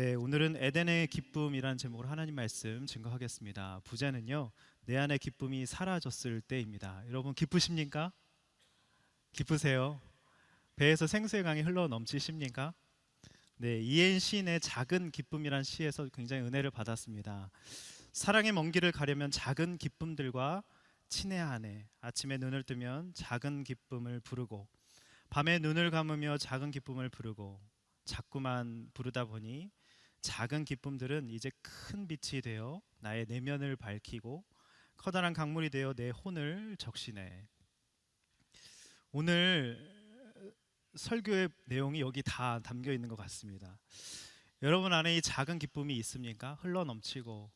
네, 오늘은 에덴의 기쁨이라는 제목으로 하나님 말씀 증거하겠습니다. 부제는요, 내 안의 기쁨이 사라졌을 때입니다. 여러분 기쁘십니까? 기쁘세요? 배에서 생수의 강이 흘러 넘치십니까? 네, 이엔 시인의 작은 기쁨이란 시에서 굉장히 은혜를 받았습니다. 사랑의 먼 길을 가려면 작은 기쁨들과 친해야 하네. 아침에 눈을 뜨면 작은 기쁨을 부르고, 밤에 눈을 감으며 작은 기쁨을 부르고, 자꾸만 부르다 보니 작은 기쁨들은 이제 큰 빛이 되어 나의 내면을 밝히고 커다란 강물이 되어 내 혼을 적시네. 오늘 설교의 내용이 여기 다 담겨 있는 것 같습니다. 여러분 안에 이 작은 기쁨이 있습니까? 흘러 넘치고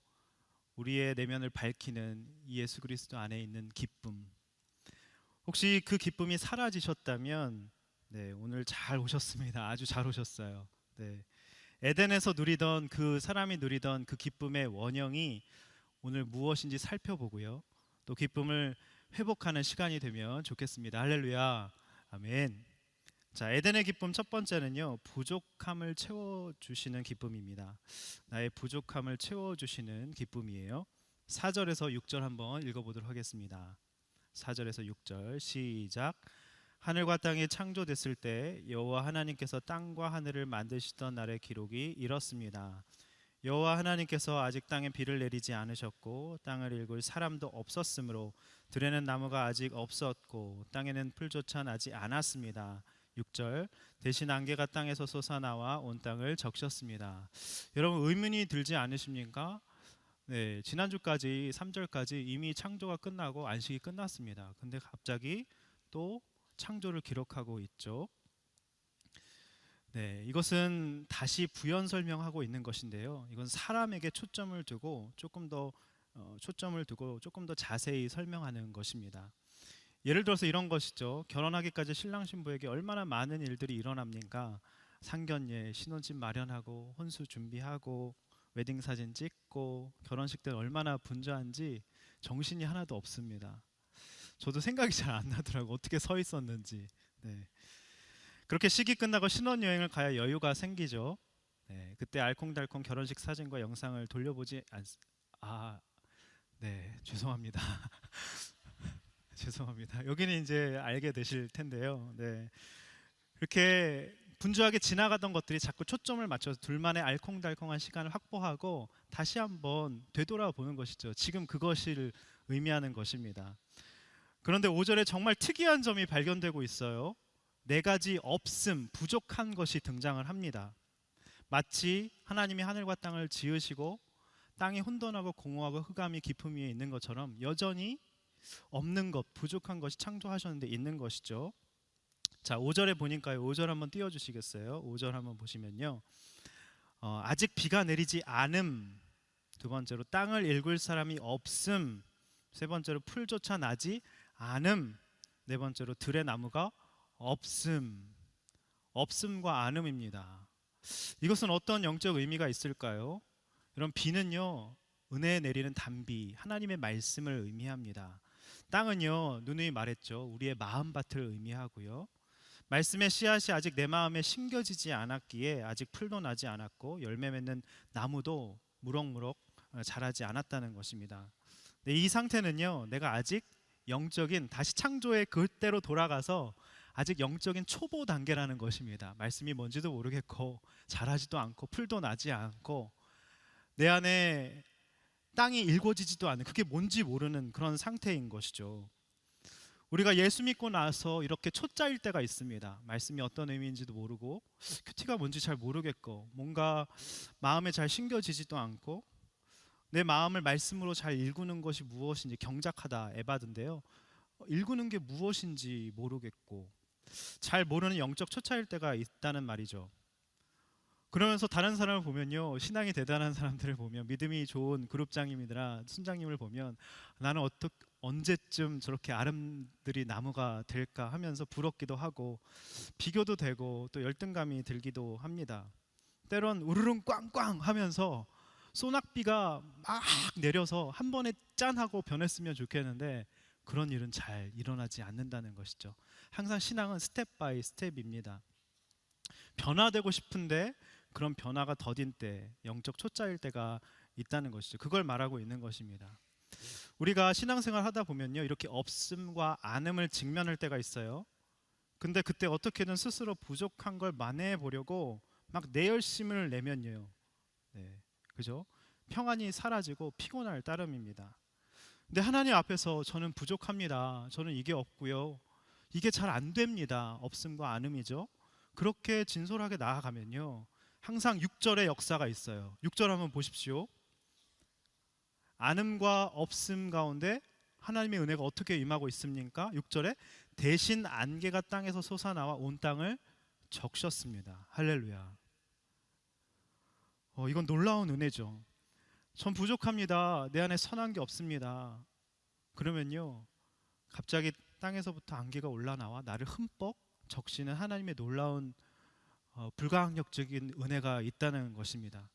우리의 내면을 밝히는 이 예수 그리스도 안에 있는 기쁨. 혹시 그 기쁨이 사라지셨다면 네, 오늘 잘 오셨습니다. 아주 잘 오셨어요. 네. 에덴에서 누리던 그 사람이 누리던 그 기쁨의 원형이 오늘 무엇인지 살펴보고요. 또 기쁨을 회복하는 시간이 되면 좋겠습니다. 할렐루야. 아멘. 자, 에덴의 기쁨 첫 번째는요, 부족함을 채워주시는 기쁨입니다. 나의 부족함을 채워주시는 기쁨이에요. 4절에서 6절 한번 읽어보도록 하겠습니다. 4절에서 6절 시작. 하늘과 땅이 창조됐을 때 여호와 하나님께서 땅과 하늘을 만드시던 날의 기록이 이렇습니다. 여호와 하나님께서 아직 땅에 비를 내리지 않으셨고 땅을 일굴 사람도 없었으므로 들에는 나무가 아직 없었고 땅에는 풀조차 나지 않았습니다. 6절 대신 안개가 땅에서 솟아나와 온 땅을 적셨습니다. 여러분 의문이 들지 않으십니까? 네, 지난주까지 3절까지 이미 창조가 끝나고 안식이 끝났습니다. 근데 갑자기 또 창조를 기록하고 있죠. 네, 이것은 다시 부연 설명하고 있는 것인데요. 이건 사람에게 초점을 두고 조금 더 자세히 설명하는 것입니다. 예를 들어서 이런 것이죠. 결혼하기까지 신랑 신부에게 얼마나 많은 일들이 일어납니까? 상견례, 신혼집 마련하고 혼수 준비하고 웨딩 사진 찍고 결혼식 때 얼마나 분주한지 정신이 하나도 없습니다. 저도 생각이 잘 안 나더라고. 어떻게 서 있었는지. 네. 그렇게 시기 끝나고 신혼여행을 가야 여유가 생기죠. 네. 그때 알콩달콩 결혼식 사진과 영상을 돌려보지 네, 죄송합니다. 죄송합니다. 여기는 이제 알게 되실 텐데요. 네. 그렇게 분주하게 지나가던 것들이 자꾸 초점을 맞춰서 둘만의 알콩달콩한 시간을 확보하고 다시 한번 되돌아보는 것이죠. 지금 그것을 의미하는 것입니다. 그런데 5절에 정말 특이한 점이 발견되고 있어요. 네 가지 없음, 부족한 것이 등장을 합니다. 마치 하나님이 하늘과 땅을 지으시고 땅이 혼돈하고 공허하고 흑암이 깊음 위에 있는 것처럼 여전히 없는 것, 부족한 것이 창조하셨는데 있는 것이죠. 자, 5절에 보니까요. 5절 한번 띄워주시겠어요? 5절 한번 보시면요. 아직 비가 내리지 않음, 두 번째로 땅을 일굴 사람이 없음, 세 번째로 풀조차 나지 않음, 네 번째로 들의 나무가 없음. 없음과 않음입니다. 이것은 어떤 영적 의미가 있을까요? 이런 비는요, 은혜에 내리는 단비, 하나님의 말씀을 의미합니다. 땅은요, 누누이 말했죠. 우리의 마음밭을 의미하고요. 말씀의 씨앗이 아직 내 마음에 심겨지지 않았기에 아직 풀도 나지 않았고 열매 맺는 나무도 무럭무럭 자라지 않았다는 것입니다. 이 상태는요, 내가 아직 영적인 다시 창조의 그때로 돌아가서 아직 영적인 초보 단계라는 것입니다. 말씀이 뭔지도 모르겠고 자라지도 않고 풀도 나지 않고 내 안에 땅이 일궈지지도 않는, 그게 뭔지 모르는 그런 상태인 것이죠. 우리가 예수 믿고 나서 이렇게 초짜일 때가 있습니다. 말씀이 어떤 의미인지도 모르고 큐티가 뭔지 잘 모르겠고 뭔가 마음에 잘 심겨지지도 않고 내 마음을 말씀으로 잘 일구는 것이 무엇인지 경작하다 에바든데요. 일구는 게 무엇인지 모르겠고 잘 모르는 영적 초짜일 때가 있다는 말이죠. 그러면서 다른 사람을 보면요, 신앙이 대단한 사람들을 보면, 믿음이 좋은 그룹장님이나 순장님을 보면 나는 언제쯤 저렇게 아름드리 나무가 될까 하면서 부럽기도 하고 비교도 되고 또 열등감이 들기도 합니다. 때론 우르릉 꽝꽝 하면서 소낙비가 막 내려서 한 번에 짠 하고 변했으면 좋겠는데 그런 일은 잘 일어나지 않는다는 것이죠. 항상 신앙은 스텝 바이 스텝입니다. 변화되고 싶은데 그런 변화가 더딘 때, 영적 초짜일 때가 있다는 것이죠. 그걸 말하고 있는 것입니다. 우리가 신앙생활 하다 보면요, 이렇게 없음과 안음을 직면할 때가 있어요. 근데 그때 어떻게든 스스로 부족한 걸 만회해 보려고 막 내 열심을 내면요, 네, 그죠? 평안이 사라지고 피곤할 따름입니다. 근데 하나님 앞에서 저는 부족합니다. 저는 이게 없고요. 이게 잘 안 됩니다. 없음과 안음이죠. 그렇게 진솔하게 나아가면요, 항상 6절의 역사가 있어요. 6절 한번 보십시오. 안음과 없음 가운데 하나님의 은혜가 어떻게 임하고 있습니까? 6절에 대신 안개가 땅에서 솟아나와 온 땅을 적셨습니다. 할렐루야. 이건 놀라운 은혜죠. 전 부족합니다. 내 안에 선한 게 없습니다. 그러면요, 갑자기 땅에서부터 안개가 올라나와 나를 흠뻑 적시는 하나님의 놀라운 불가항력적인 은혜가 있다는 것입니다.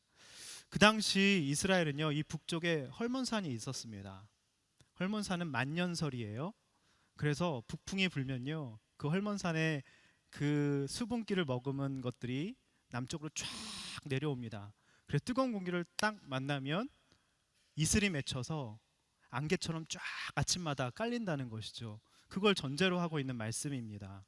그 당시 이스라엘은요, 이 북쪽에 헐몬산이 있었습니다. 헐몬산은 만년설이에요. 그래서 북풍이 불면요, 그 헐몬산에 그 수분기를 머금은 것들이 남쪽으로 쫙 내려옵니다. 그래서 뜨거운 공기를 딱 만나면 이슬이 맺혀서 안개처럼 쫙 아침마다 깔린다는 것이죠. 그걸 전제로 하고 있는 말씀입니다.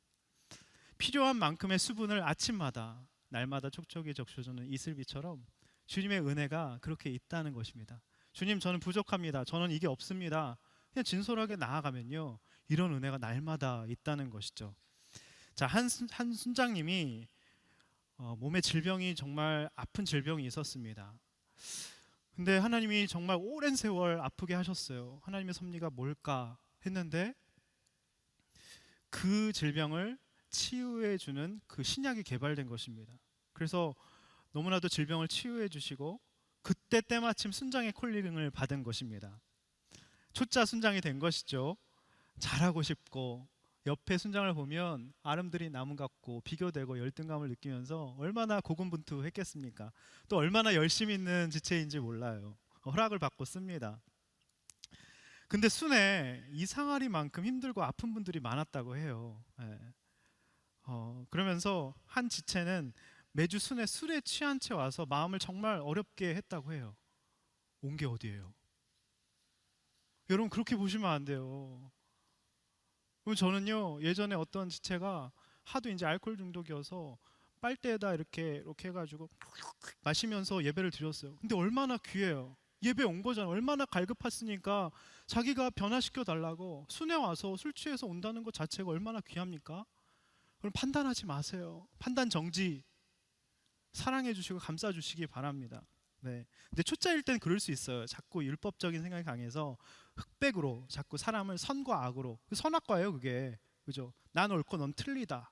필요한 만큼의 수분을 아침마다 날마다 촉촉이 적셔주는 이슬비처럼 주님의 은혜가 그렇게 있다는 것입니다. 주님, 저는 부족합니다. 저는 이게 없습니다. 그냥 진솔하게 나아가면요, 이런 은혜가 날마다 있다는 것이죠. 자, 한 순장님이 몸에 질병이, 정말 아픈 질병이 있었습니다. 근데 하나님이 정말 오랜 세월 아프게 하셨어요. 하나님의 섭리가 뭘까 했는데 그 질병을 치유해 주는 그 신약이 개발된 것입니다. 그래서 너무나도 질병을 치유해 주시고 그때 때마침 순장의 콜링을 받은 것입니다. 초짜 순장이 된 것이죠. 잘하고 싶고 옆에 순장을 보면 아름드리 나무 같고 비교되고 열등감을 느끼면서 얼마나 고군분투했겠습니까? 또 얼마나 열심히 있는 지체인지 몰라요. 허락을 받고 씁니다. 근데 순에 이상하리만큼 힘들고 아픈 분들이 많았다고 해요. 예. 그러면서 한 지체는 매주 순에 술에 취한 채 와서 마음을 정말 어렵게 했다고 해요. 온 게 어디예요? 여러분, 그렇게 보시면 안 돼요. 그럼 저는요, 예전에 어떤 지체가 하도 이제 알코올 중독이어서 빨대에다 이렇게 해가지고 마시면서 예배를 드렸어요. 근데 얼마나 귀해요. 예배 온 거잖아. 얼마나 갈급했으니까 자기가 변화시켜 달라고 순회 와서 술 취해서 온다는 것 자체가 얼마나 귀합니까? 그럼 판단하지 마세요. 판단 정지. 사랑해 주시고 감싸 주시기 바랍니다. 네. 근데 초짜일 땐 그럴 수 있어요. 자꾸 율법적인 생각이 강해서 흑백으로 자꾸 사람을 선과 악으로, 선악과예요 그게. 그죠? 난 옳고 넌 틀리다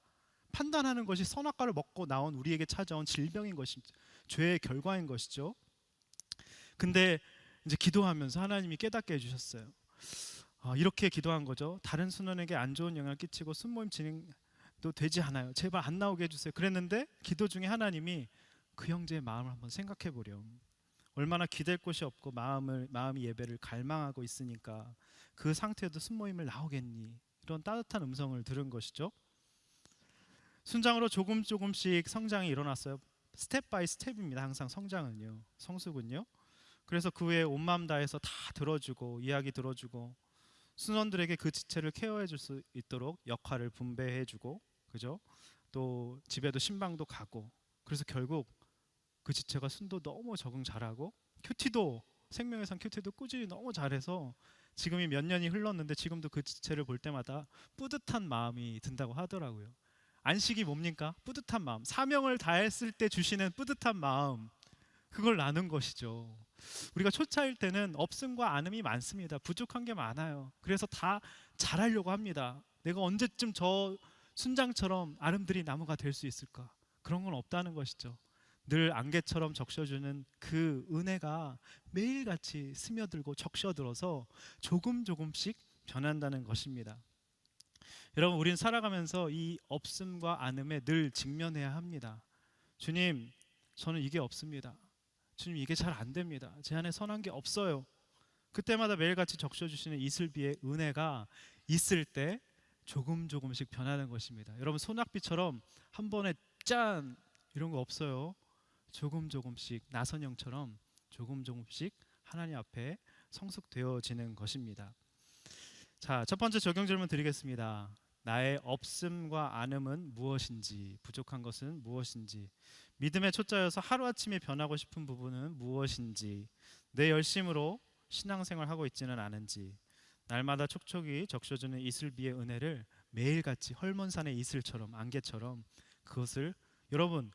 판단하는 것이 선악과를 먹고 나온 우리에게 찾아온 질병인 것입니다. 죄의 결과인 것이죠. 근데 이제 기도하면서 하나님이 깨닫게 해주셨어요. 이렇게 기도한 거죠. 다른 순원에게 안 좋은 영향을 끼치고 순모임 진행도 되지 않아요. 제발 안 나오게 해주세요. 그랬는데 기도 중에 하나님이 그 형제의 마음을 한번 생각해 보렴. 얼마나 기댈 곳이 없고 마음이 예배를 갈망하고 있으니까 그 상태에도 순모임을 나오겠니? 이런 따뜻한 음성을 들은 것이죠. 순장으로 조금씩 성장이 일어났어요. 스텝 바이 스텝입니다. 항상 성장은요, 성숙은요. 그래서 그 후에 온 마음 다해서 다 들어주고 이야기 들어주고 순원들에게 그 지체를 케어해 줄 수 있도록 역할을 분배해 주고, 그죠? 또 집에도 신방도 가고, 그래서 결국 그 지체가 순도 너무 적응 잘하고 큐티도, 생명의 산 큐티도 꾸준히 너무 잘해서 지금이 몇 년이 흘렀는데 지금도 그 지체를 볼 때마다 뿌듯한 마음이 든다고 하더라고요. 안식이 뭡니까? 뿌듯한 마음. 사명을 다했을 때 주시는 뿌듯한 마음, 그걸 나눈 것이죠. 우리가 초짜일 때는 없음과 안음이 많습니다. 부족한 게 많아요. 그래서 다 잘하려고 합니다. 내가 언제쯤 저 순장처럼 아름드리 나무가 될 수 있을까? 그런 건 없다는 것이죠. 늘 안개처럼 적셔주는 그 은혜가 매일같이 스며들고 적셔들어서 조금씩 변한다는 것입니다. 여러분, 우린 살아가면서 이 없음과 안음에 늘 직면해야 합니다. 주님, 저는 이게 없습니다. 주님, 이게 잘 안 됩니다. 제 안에 선한 게 없어요. 그때마다 매일같이 적셔주시는 이슬비의 은혜가 있을 때 조금씩 변하는 것입니다. 여러분, 소낙비처럼 한 번에 짠 이런 거 없어요. 조금 조금씩 나선형처럼 조금 조금씩 하나님 앞에 성숙되어지는 것입니다. 자, 첫 번째 적용 질문 드리겠습니다. 나의 없음과 안음은 무엇인지, 부족한 것은 무엇인지, 믿음의 초짜여서 하루아침에 변하고 싶은 부분은 무엇인지, 내 열심으로 신앙생활하고 있지는 않은지, 날마다 촉촉이 적셔주는 이슬비의 은혜를 매일같이 헐몬산의 이슬처럼, 안개처럼 그것을, 여러분,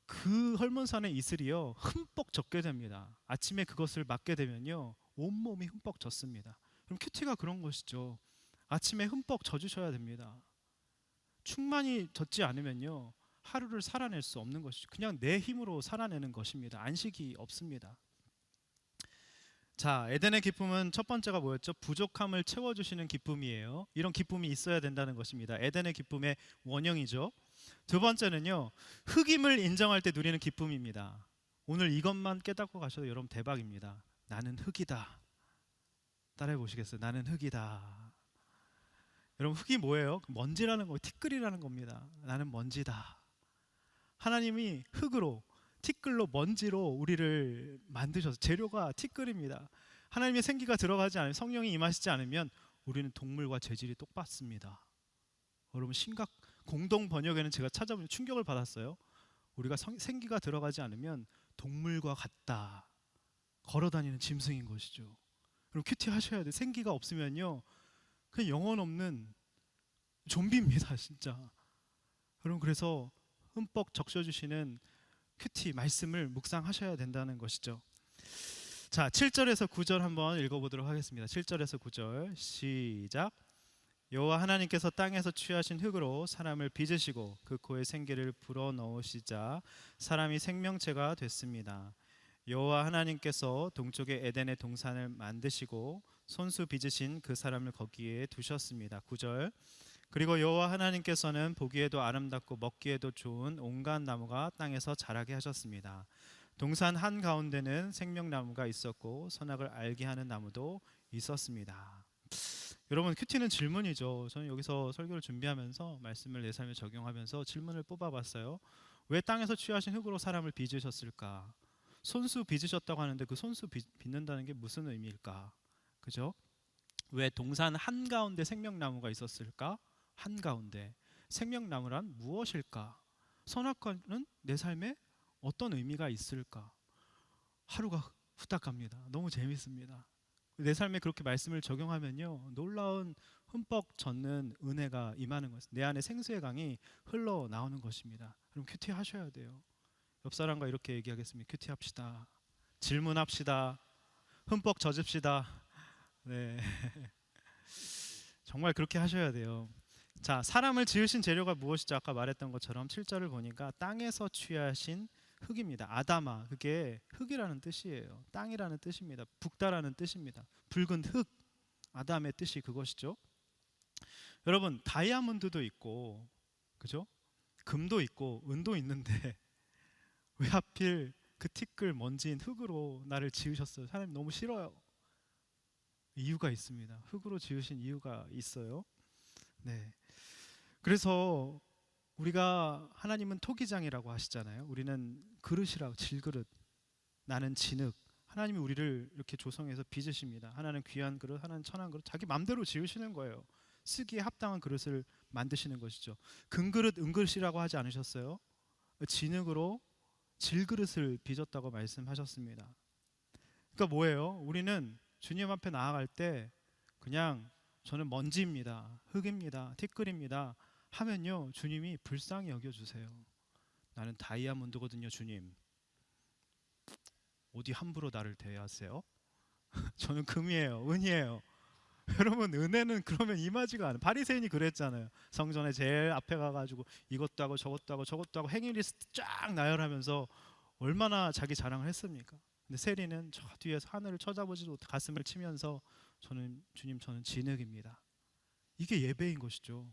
그 헐몬산의 이슬이요 흠뻑 젖게 됩니다. 아침에 그것을 맞게 되면요 온몸이 흠뻑 젖습니다. 그럼 큐티가 그런 것이죠. 아침에 흠뻑 젖으셔야 됩니다. 충만히 젖지 않으면요 하루를 살아낼 수 없는 것이죠. 그냥 내 힘으로 살아내는 것입니다. 안식이 없습니다. 자, 에덴의 기쁨은 첫 번째가 뭐였죠? 부족함을 채워주시는 기쁨이에요. 이런 기쁨이 있어야 된다는 것입니다. 에덴의 기쁨의 원형이죠. 두 번째는요, 흑임을 인정할 때 누리는 기쁨입니다. 오늘 이것만 깨닫고 가셔도 여러분 대박입니다. 나는 흑이다. 따라해 보시겠어요? 나는 흑이다. 여러분, 흑이 뭐예요? 먼지라는 거, 티끌이라는 겁니다. 나는 먼지다. 하나님이 흑으로, 티끌로, 먼지로 우리를 만드셔서, 재료가 티끌입니다. 하나님의 생기가 들어가지 않으면, 성령이 임하시지 않으면 우리는 동물과 재질이 똑같습니다. 여러분, 공동 번역에는 제가 찾아보면 충격을 받았어요. 우리가 생기가 들어가지 않으면 동물과 같다. 걸어다니는 짐승인 것이죠. 그럼 큐티 하셔야 돼요. 생기가 없으면요 그냥 영혼 없는 좀비입니다, 진짜. 여러분, 그래서 흠뻑 적셔주시는 큐티 말씀을 묵상하셔야 된다는 것이죠. 자, 7절에서 9절 한번 읽어보도록 하겠습니다. 7절에서 9절 시작. 여호와 하나님께서 땅에서 취하신 흙으로 사람을 빚으시고 그 코에 생기를 불어넣으시자 사람이 생명체가 됐습니다. 여호와 하나님께서 동쪽에 에덴의 동산을 만드시고 손수 빚으신 그 사람을 거기에 두셨습니다. 9절. 그리고 여호와 하나님께서는 보기에도 아름답고 먹기에도 좋은 온갖 나무가 땅에서 자라게 하셨습니다. 동산 한가운데는 생명나무가 있었고 선악을 알게 하는 나무도 있었습니다. 여러분, 큐티는 질문이죠. 저는 여기서 설교를 준비하면서 말씀을 내 삶에 적용하면서 질문을 뽑아봤어요. 왜 땅에서 취하신 흙으로 사람을 빚으셨을까? 손수 빚으셨다고 하는데 그 손수 빚는다는 게 무슨 의미일까? 그죠? 왜 동산 한가운데 생명나무가 있었을까? 한가운데 생명나무란 무엇일까? 선악과는 내 삶에 어떤 의미가 있을까? 하루가 후딱 갑니다. 너무 재밌습니다. 내 삶에 그렇게 말씀을 적용하면요 놀라운 흠뻑 젖는 은혜가 임하는 것입니다. 내 안에 생수의 강이 흘러나오는 것입니다. 그럼 큐티 하셔야 돼요. 옆 사람과 이렇게 얘기하겠습니다. 큐티 합시다. 질문합시다. 흠뻑 젖읍시다. 네. 정말 그렇게 하셔야 돼요. 자, 사람을 지으신 재료가 무엇이죠? 아까 말했던 것처럼 7절을 보니까 땅에서 취하신 흙입니다. 아담아, 그게 흙이라는 뜻이에요. 땅이라는 뜻입니다. 붓다라는 뜻입니다. 붉은 흙, 아담의 뜻이 그것이죠. 여러분, 다이아몬드도 있고, 그죠? 금도 있고, 은도 있는데 왜 하필 그 티끌 먼지인 흙으로 나를 지으셨어요? 하나님 너무 싫어요. 이유가 있습니다. 흙으로 지으신 이유가 있어요. 네. 그래서 우리가 하나님은 토기장이라고 하시잖아요. 우리는 그릇이라고, 질그릇. 나는 진흙. 하나님이 우리를 이렇게 조성해서 빚으십니다. 하나는 귀한 그릇, 하나는 천한 그릇. 자기 마음대로 지으시는 거예요. 쓰기에 합당한 그릇을 만드시는 것이죠. 금그릇, 은그릇이라고 하지 않으셨어요? 진흙으로 질그릇을 빚었다고 말씀하셨습니다. 그러니까 뭐예요? 우리는 주님 앞에 나아갈 때 그냥 저는 먼지입니다. 흙입니다. 티끌입니다. 하면요 주님이 불쌍히 여겨주세요. 나는 다이아몬드거든요, 주님. 어디 함부로 나를 대하세요? 저는 금이에요, 은이에요. 여러분, 은혜는 그러면 임하지가 않아요. 바리새인이 그랬잖아요. 성전에 제일 앞에 가가지고 이것도 하고 저것도 하고 저것도 하고 행위 리스트 쫙 나열하면서 얼마나 자기 자랑을 했습니까? 근데 세리는 저 뒤에서 하늘을 쳐다보지도 못해 가슴을 치면서 저는 주님, 저는 진흙입니다. 이게 예배인 것이죠.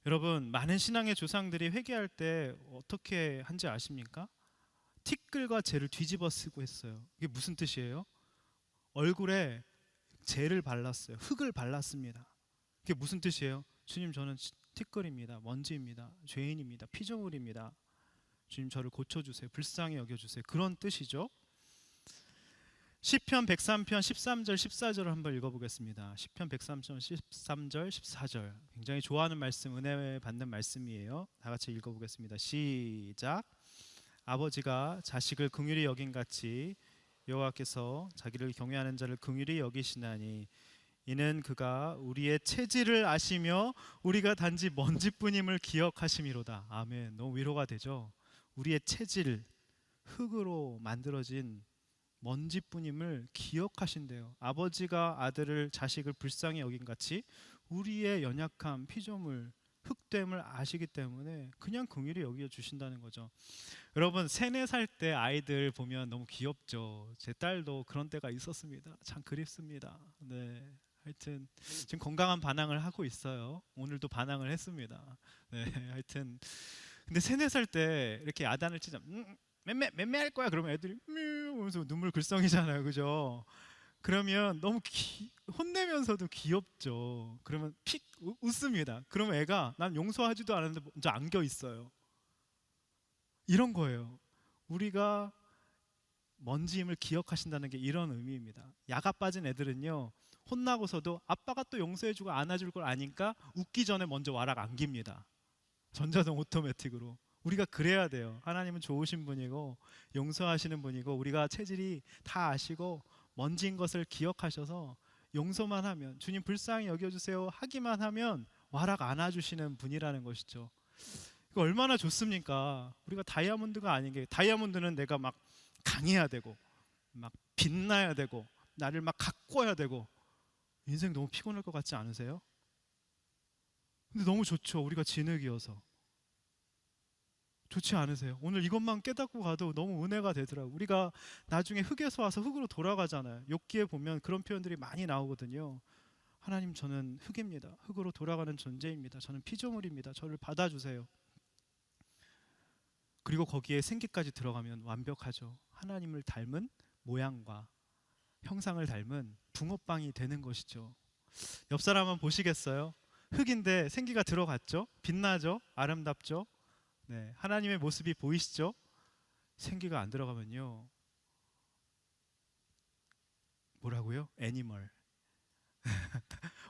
여러분, 많은 신앙의 조상들이 회개할 때 어떻게 한지 아십니까? 티끌과 재를 뒤집어 쓰고 했어요. 이게 무슨 뜻이에요? 얼굴에 재를 발랐어요. 흙을 발랐습니다. 이게 무슨 뜻이에요? 주님, 저는 티끌입니다. 먼지입니다. 죄인입니다. 피조물입니다. 주님 저를 고쳐주세요. 불쌍히 여겨주세요. 그런 뜻이죠. 시편 103편 13절 14절을 한번 읽어보겠습니다. 시편 103편 13절 14절 굉장히 좋아하는 말씀, 은혜 받는 말씀이에요. 다 같이 읽어보겠습니다. 시작. 아버지가 자식을 긍휼히 여긴같이 여호와께서 자기를 경외하는 자를 긍휼히 여기시나니 이는 그가 우리의 체질을 아시며 우리가 단지 먼지뿐임을 기억하심이로다. 아멘. 너무 위로가 되죠. 우리의 체질, 흙으로 만들어진 먼지뿐임을 기억하신대요. 아버지가 아들을 자식을 불쌍히 여긴같이 우리의 연약함, 피조물, 흙됨을 아시기 때문에 그냥 긍휼히 여겨주신다는 거죠. 여러분 3-4살 때 아이들 보면 너무 귀엽죠. 제 딸도 그런 때가 있었습니다. 참 그립습니다. 네, 하여튼 지금 건강한 반항을 하고 있어요. 오늘도 반항을 했습니다. 네, 하여튼 근데 3-4살 때 이렇게 야단을 치자 맴매 할 거야 그러면 애들이 하면서 눈물 글썽이잖아요. 그죠? 그러면 너무 혼내면서도 귀엽죠. 그러면 픽 웃습니다. 그러면 애가 난 용서하지도 않았는데 먼저 안겨 있어요. 이런 거예요. 우리가 먼지임을 기억하신다는 게 이런 의미입니다. 야가 빠진 애들은요, 혼나고서도 아빠가 또 용서해주고 안아줄 걸 아니까 웃기 전에 먼저 와락 안깁니다. 전자동 오토매틱으로. 우리가 그래야 돼요. 하나님은 좋으신 분이고 용서하시는 분이고 우리가 체질이 다 아시고 먼지인 것을 기억하셔서 용서만 하면, 주님 불쌍히 여겨주세요 하기만 하면 와락 안아주시는 분이라는 것이죠. 이거 얼마나 좋습니까? 우리가 다이아몬드가 아닌 게, 다이아몬드는 내가 막 강해야 되고 막 빛나야 되고 나를 막 가꿔야 되고 인생 너무 피곤할 것 같지 않으세요? 근데 너무 좋죠. 우리가 진흙이어서. 좋지 않으세요? 오늘 이것만 깨닫고 가도 너무 은혜가 되더라고요. 우리가 나중에 흙에서 와서 흙으로 돌아가잖아요. 욥기에 보면 그런 표현들이 많이 나오거든요. 하나님 저는 흙입니다. 흙으로 돌아가는 존재입니다. 저는 피조물입니다. 저를 받아주세요. 그리고 거기에 생기까지 들어가면 완벽하죠. 하나님을 닮은 모양과 형상을 닮은 붕어빵이 되는 것이죠. 옆 사람 한번 보시겠어요? 흙인데 생기가 들어갔죠? 빛나죠? 아름답죠? 네, 하나님의 모습이 보이시죠? 생기가 안 들어가면요, 뭐라고요? 애니멀.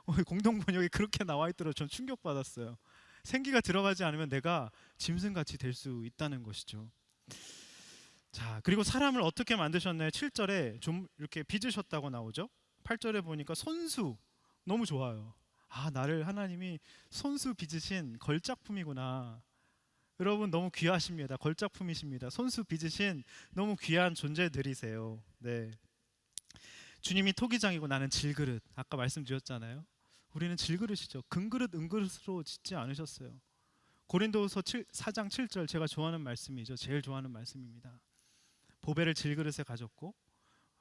오늘 공동번역에 그렇게 나와 있더라고요. 전 충격받았어요. 생기가 들어가지 않으면 내가 짐승같이 될 수 있다는 것이죠. 자, 그리고 사람을 어떻게 만드셨나요? 7절에 좀 이렇게 빚으셨다고 나오죠. 8절에 보니까 손수, 너무 좋아요. 아, 나를 하나님이 손수 빚으신 걸작품이구나. 여러분 너무 귀하십니다. 걸작품이십니다. 손수 빚으신 너무 귀한 존재들이세요. 네. 주님이 토기장이고 나는 질그릇. 아까 말씀드렸잖아요. 우리는 질그릇이죠. 금그릇 은그릇으로 짓지 않으셨어요. 고린도후서 4장 7절 제가 좋아하는 말씀이죠. 제일 좋아하는 말씀입니다. 보배를 질그릇에 가졌고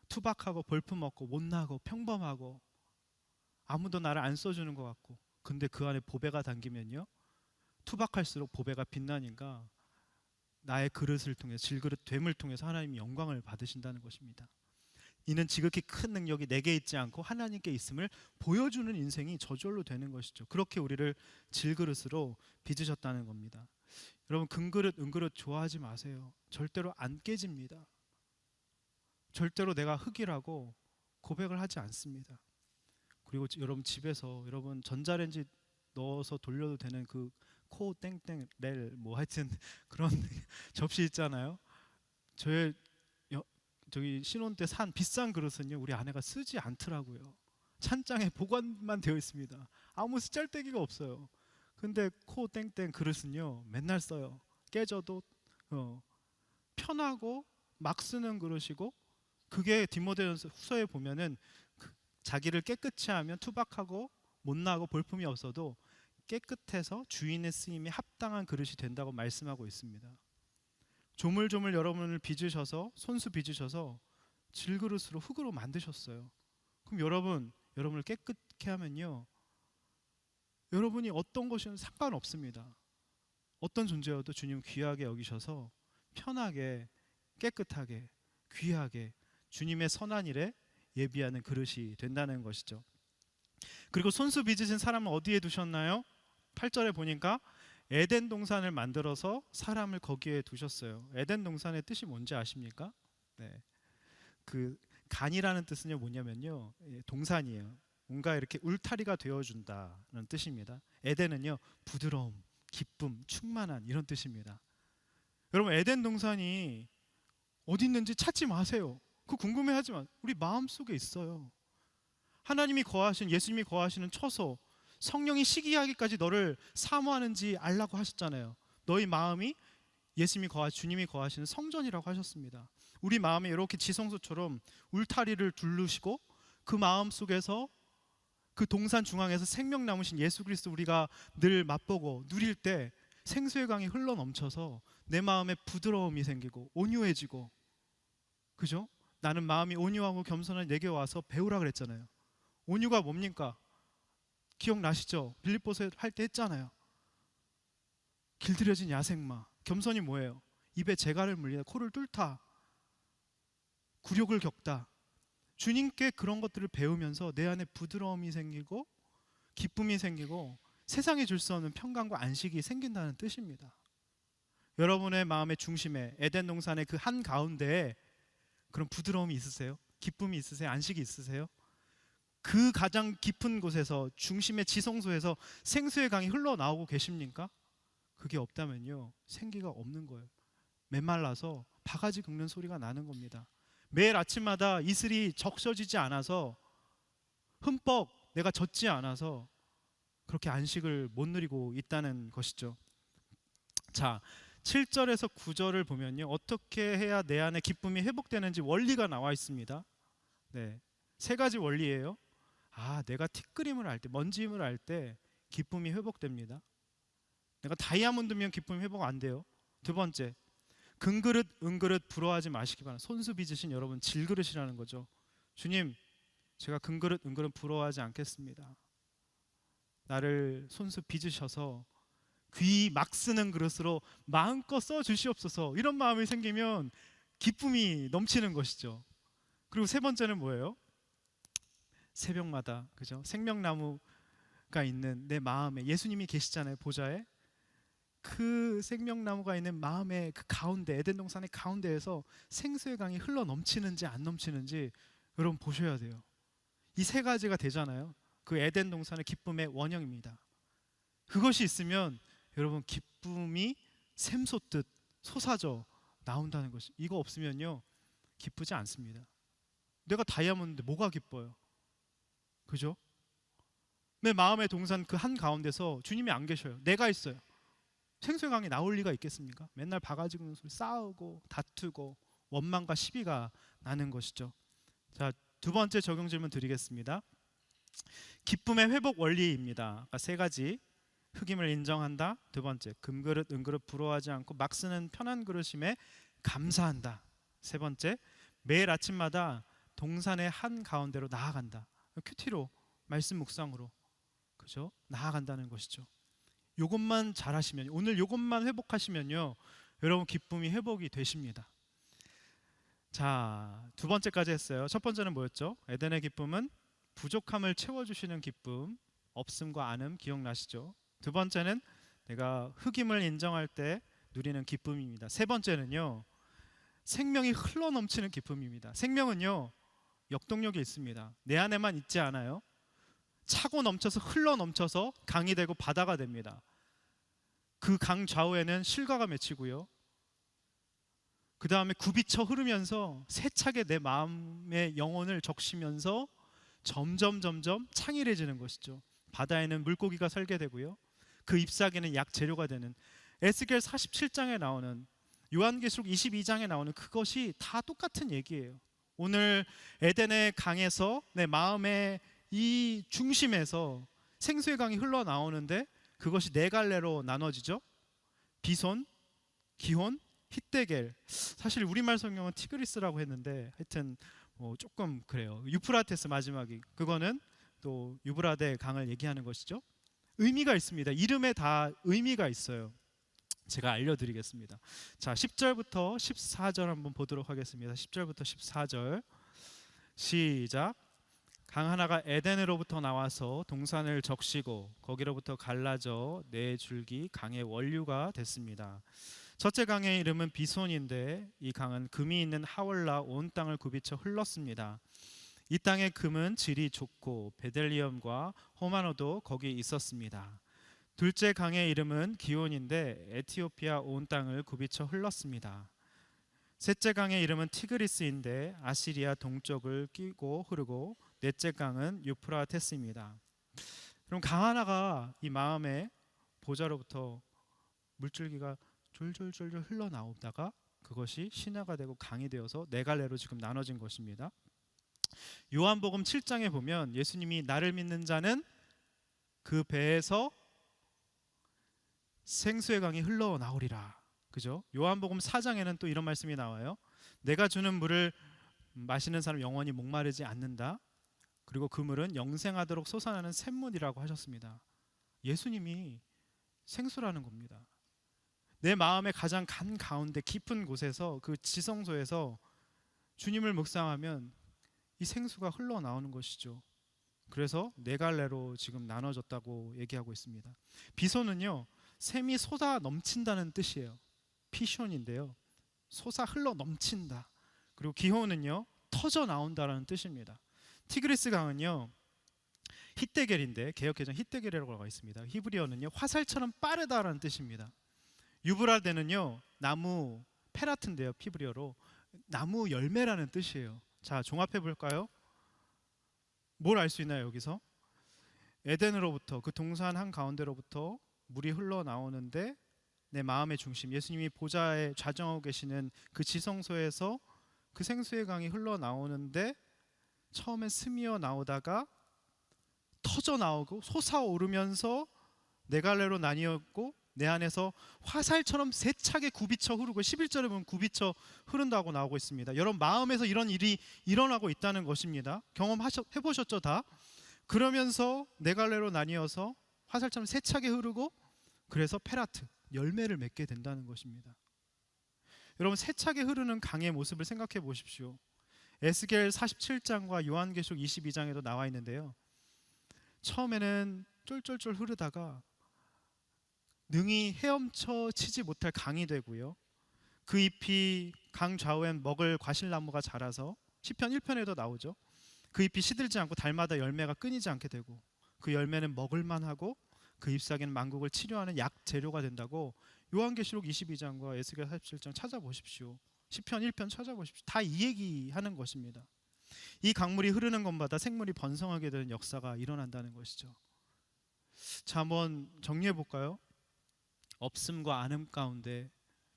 투박하고 볼품없고 못나고 평범하고 아무도 나를 안 써주는 것 같고, 근데 그 안에 보배가 담기면요, 투박할수록 보배가 빛나니까 나의 그릇을 통해서, 질그릇 됨을 통해서 하나님이 영광을 받으신다는 것입니다. 이는 지극히 큰 능력이 내게 있지 않고 하나님께 있음을 보여주는 인생이 저절로 되는 것이죠. 그렇게 우리를 질그릇으로 빚으셨다는 겁니다. 여러분 금그릇 은그릇 좋아하지 마세요. 절대로 안 깨집니다. 절대로 내가 흙이라고 고백을 하지 않습니다. 그리고 여러분 집에서 여러분 전자레인지 넣어서 돌려도 되는 그 코 땡땡 렐 뭐 하여튼 그런 접시 있잖아요. 저기 신혼 때 산 비싼 그릇은요, 우리 아내가 쓰지 않더라고요. 찬장에 보관만 되어 있습니다. 아무 쓰잘데기가 없어요. 근데 코 땡땡 그릇은요 맨날 써요. 깨져도 편하고 막 쓰는 그릇이고, 그게 디모데후서에 보면은 자기를 깨끗이 하면 투박하고 못나고 볼품이 없어도 깨끗해서 주인의 쓰임에 합당한 그릇이 된다고 말씀하고 있습니다. 조물조물 여러분을 빚으셔서, 손수 빚으셔서 질그릇으로 흙으로 만드셨어요. 그럼 여러분을 깨끗게 하면요, 여러분이 어떤 것이든 상관없습니다. 어떤 존재여도 주님 귀하게 여기셔서 편하게 깨끗하게 귀하게 주님의 선한 일에 예비하는 그릇이 된다는 것이죠. 그리고 손수 빚으신 사람은 어디에 두셨나요? 8절에 보니까 에덴 동산을 만들어서 사람을 거기에 두셨어요. 에덴 동산의 뜻이 뭔지 아십니까? 네. 그 간이라는 뜻은요 뭐냐면요, 동산이에요. 뭔가 이렇게 울타리가 되어준다는 뜻입니다. 에덴은요 부드러움, 기쁨, 충만한 이런 뜻입니다. 여러분 에덴 동산이 어디 있는지 찾지 마세요. 그 궁금해하지만 우리 마음 속에 있어요. 하나님이 거하신, 예수님이 거하시는 처소, 성령이 시기하기까지 너를 사모하는지 알라고 하셨잖아요. 너희 마음이 예수님이 주님이 거하시는 성전이라고 하셨습니다. 우리 마음에 이렇게 지성소처럼 울타리를 두르시고 그 마음 속에서 그 동산 중앙에서 생명 남으신 예수 그리스도 우리가 늘 맛보고 누릴 때 생수의 강이 흘러 넘쳐서 내 마음에 부드러움이 생기고 온유해지고, 그죠? 나는 마음이 온유하고 겸손한 내게 와서 배우라 그랬잖아요. 온유가 뭡니까? 기억나시죠? 빌립보서 할 때 했잖아요. 길들여진 야생마. 겸손이 뭐예요? 입에 재갈을 물리다, 코를 뚫다, 굴욕을 겪다. 주님께 그런 것들을 배우면서 내 안에 부드러움이 생기고 기쁨이 생기고 세상에 줄 수 없는 평강과 안식이 생긴다는 뜻입니다. 여러분의 마음의 중심에 에덴 동산의 그 한 가운데에 그런 부드러움이 있으세요? 기쁨이 있으세요? 안식이 있으세요? 그 가장 깊은 곳에서, 중심의 지성소에서 생수의 강이 흘러나오고 계십니까? 그게 없다면요 생기가 없는 거예요. 메말라서 바가지 긁는 소리가 나는 겁니다. 매일 아침마다 이슬이 적셔지지 않아서, 흠뻑 내가 젖지 않아서 그렇게 안식을 못 누리고 있다는 것이죠. 자, 7절에서 9절을 보면요 어떻게 해야 내 안에 기쁨이 회복되는지 원리가 나와 있습니다. 네, 세 가지 원리예요. 내가 티끌임을 할 때, 먼지임을 할 때 기쁨이 회복됩니다. 내가 다이아몬드면 기쁨이 회복 안 돼요. 두 번째, 금그릇 은그릇 부러워하지 마시기 바랍니다. 손수 빚으신 여러분 질그릇이라는 거죠. 주님, 제가 금그릇 은그릇 부러워하지 않겠습니다. 나를 손수 빚으셔서 귀 막 쓰는 그릇으로 마음껏 써 주시옵소서. 이런 마음이 생기면 기쁨이 넘치는 것이죠. 그리고 세 번째는 뭐예요? 새벽마다, 그죠? 생명나무가 있는 내 마음에 예수님이 계시잖아요. 보좌에. 그 생명나무가 있는 마음의 그 가운데, 에덴 동산의 가운데에서 생수의 강이 흘러 넘치는지 안 넘치는지 여러분 보셔야 돼요. 이 세 가지가 되잖아요. 그 에덴 동산의 기쁨의 원형입니다. 그것이 있으면 여러분 기쁨이 샘솟듯 솟아져 나온다는 것이, 이거 없으면요 기쁘지 않습니다. 내가 다이아몬드인데 뭐가 기뻐요? 그죠? 내 마음의 동산 그 한 가운데서 주님이 안 계셔요. 내가 있어요. 생수의 강이 나올 리가 있겠습니까? 맨날 바가지 긁는 소리, 싸우고 다투고 원망과 시비가 나는 것이죠. 자, 두 번째 적용 질문 드리겠습니다. 기쁨의 회복 원리입니다. 그러니까 세 가지. 흑임을 인정한다. 두 번째, 금그릇 은그릇 부러워하지 않고 막 쓰는 편한 그릇임에 감사한다. 세 번째, 매일 아침마다 동산의 한 가운데로 나아간다. 큐티로, 말씀 묵상으로, 그죠? 나아간다는 것이죠. 요것만 잘하시면, 오늘 요것만 회복하시면요 여러분 기쁨이 회복이 되십니다. 자, 두 번째까지 했어요. 첫 번째는 뭐였죠? 에덴의 기쁨은 부족함을 채워주시는 기쁨, 없음과 안음, 기억나시죠? 두 번째는 내가 흑임을 인정할 때 누리는 기쁨입니다. 세 번째는요 생명이 흘러넘치는 기쁨입니다. 생명은요 역동력이 있습니다. 내 안에만 있지 않아요. 차고 넘쳐서 흘러넘쳐서 강이 되고 바다가 됩니다. 그 강 좌우에는 실과가 맺히고요, 그 다음에 굽이쳐 흐르면서 세차게 내 마음의 영혼을 적시면서 점점 창일해지는 것이죠. 바다에는 물고기가 살게 되고요, 그 잎사귀는 약 재료가 되는, 에스겔 47장에 나오는, 요한계시록 22장에 나오는 그것이 다 똑같은 얘기예요. 오늘 에덴의 강에서 내 마음의 이 중심에서 생수의 강이 흘러나오는데 그것이 네 갈래로 나눠지죠. 비손, 기혼, hit데겔. 사실 우리말 성경은 티그리스라고 했는데 하여튼 조금 그래요. 유프라테스 마지막이, 그거는 또 유브라데 강을 얘기하는 것이죠. 의미가 있습니다. 이름에 다 의미가 있어요. 제가 알려드리겠습니다. 자, 10절부터 14절 한번 보도록 하겠습니다. 10절부터 14절 시작. 강 하나가 에덴으로부터 나와서 동산을 적시고 거기로부터 갈라져 네 줄기 강의 원류가 됐습니다. 첫째 강의 이름은 비손인데 이 강은 금이 있는 하월라 온 땅을 굽이쳐 흘렀습니다. 이 땅의 금은 질이 좋고 베델리엄과 호마노도 거기 있었습니다. 둘째 강의 이름은 기온인데 에티오피아 온 땅을 굽이쳐 흘렀습니다. 셋째 강의 이름은 티그리스인데 아시리아 동쪽을 끼고 흐르고 넷째 강은 유프라테스입니다. 그럼 강 하나가 이 마음의 보좌로부터 물줄기가 졸졸졸졸 흘러나오다가 그것이 신화가 되고 강이 되어서 네 갈래로 지금 나눠진 것입니다. 요한복음 7장에 보면 예수님이 나를 믿는 자는 그 배에서 생수의 강이 흘러나오리라. 그죠? 요한복음 4장에는 또 이런 말씀이 나와요. 내가 주는 물을 마시는 사람 영원히 목마르지 않는다. 그리고 그 물은 영생하도록 솟아나는 샘물이라고 하셨습니다. 예수님이 생수라는 겁니다. 내 마음의 가장 간 가운데 깊은 곳에서 그 지성소에서 주님을 묵상하면 이 생수가 흘러나오는 것이죠. 그래서 네 갈래로 지금 나눠졌다고 얘기하고 있습니다. 비소는요, 샘이 솟아 넘친다는 뜻이에요. 피션인데요, 솟아 흘러 넘친다. 그리고 기호는요, 터져 나온다라는 뜻입니다. 티그리스 강은요, 히데겔인데 개역개정 히데겔이라고 나와 있습니다. 히브리어는요, 화살처럼 빠르다라는 뜻입니다. 유브라데는요, 나무 페라트인데요, 히브리어로 나무 열매라는 뜻이에요. 자, 종합해 볼까요? 뭘 알 수 있나요? 여기서 에덴으로부터 그 동산 한 가운데로부터 물이 흘러나오는데 내 마음의 중심, 예수님이 보좌에 좌정하고 계시는 그 지성소에서 그 생수의 강이 흘러나오는데 처음엔 스미어 나오다가 터져 나오고 솟아오르면서 네 갈래로 나뉘었고 내 안에서 화살처럼 세차게 굽이쳐 흐르고 11절에 보면 굽이쳐 흐른다고 나오고 있습니다. 여러분 마음에서 이런 일이 일어나고 있다는 것입니다. 해보셨죠 다? 그러면서 네 갈래로 나뉘어서 화살처럼 세차게 흐르고 그래서 페라트, 열매를 맺게 된다는 것입니다. 여러분 세차게 흐르는 강의 모습을 생각해 보십시오. 에스겔 47장과 요한계시록 22장에도 나와 있는데요. 처음에는 쫄쫄쫄 흐르다가 능히 헤엄쳐 치지 못할 강이 되고요. 그 잎이 강 좌우엔 먹을 과실나무가 자라서 시편 1편에도 나오죠. 그 잎이 시들지 않고 달마다 열매가 끊이지 않게 되고 그 열매는 먹을만 하고 그 잎사귀는 만국을 치료하는 약 재료가 된다고 요한계시록 22장과 에스겔 47장 찾아보십시오. 시편 1편 찾아보십시오. 다 이 얘기하는 것입니다. 이 강물이 흐르는 것마다 생물이 번성하게 되는 역사가 일어난다는 것이죠. 자, 한번 정리해 볼까요? 없음과 안음 가운데,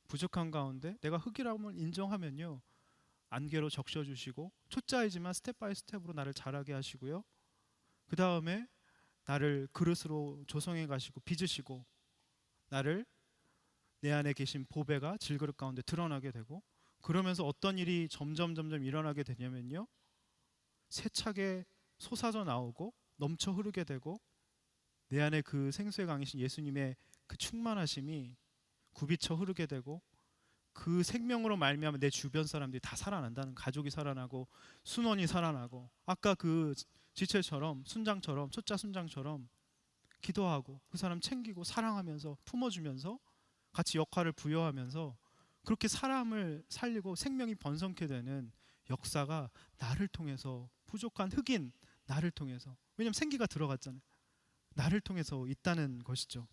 부족한 가운데 내가 흙이라고 인정하면요, 안개로 적셔주시고 초짜이지만 스텝 바이 스텝으로 나를 자라게 하시고요, 그 다음에 나를 그릇으로 조성해 가시고 빚으시고 나를 내 안에 계신 보배가 질그릇 가운데 드러나게 되고, 그러면서 어떤 일이 점점 일어나게 되냐면요, 세차게 솟아져 나오고 넘쳐 흐르게 되고 내 안에 그 생수의 강이신 예수님의 그 충만하심이 굽이쳐 흐르게 되고 그 생명으로 말미암아 내 주변 사람들이 다 살아난다는, 가족이 살아나고 순원이 살아나고 아까 그 지체처럼 순장처럼 초짜 순장처럼 기도하고 그 사람 챙기고 사랑하면서 품어주면서 같이 역할을 부여하면서 그렇게 사람을 살리고 생명이 번성케 되는 역사가 나를 통해서, 부족한 흑인 나를 통해서, 왜냐하면 생기가 들어갔잖아요, 나를 통해서 있다는 것이죠.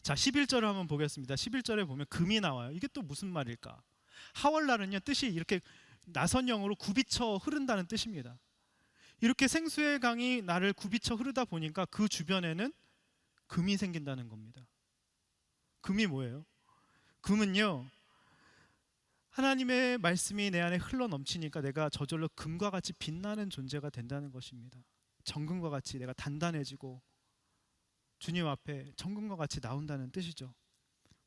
자, 11절을 한번 보겠습니다. 11절에 보면 금이 나와요. 이게 또 무슨 말일까? 하월라는요, 뜻이 이렇게 나선형으로 굽이쳐 흐른다는 뜻입니다. 이렇게 생수의 강이 나를 굽이쳐 흐르다 보니까 그 주변에는 금이 생긴다는 겁니다. 금이 뭐예요? 금은요, 하나님의 말씀이 내 안에 흘러 넘치니까 내가 저절로 금과 같이 빛나는 존재가 된다는 것입니다. 정금과 같이 내가 단단해지고 주님 앞에 정금과 같이 나온다는 뜻이죠.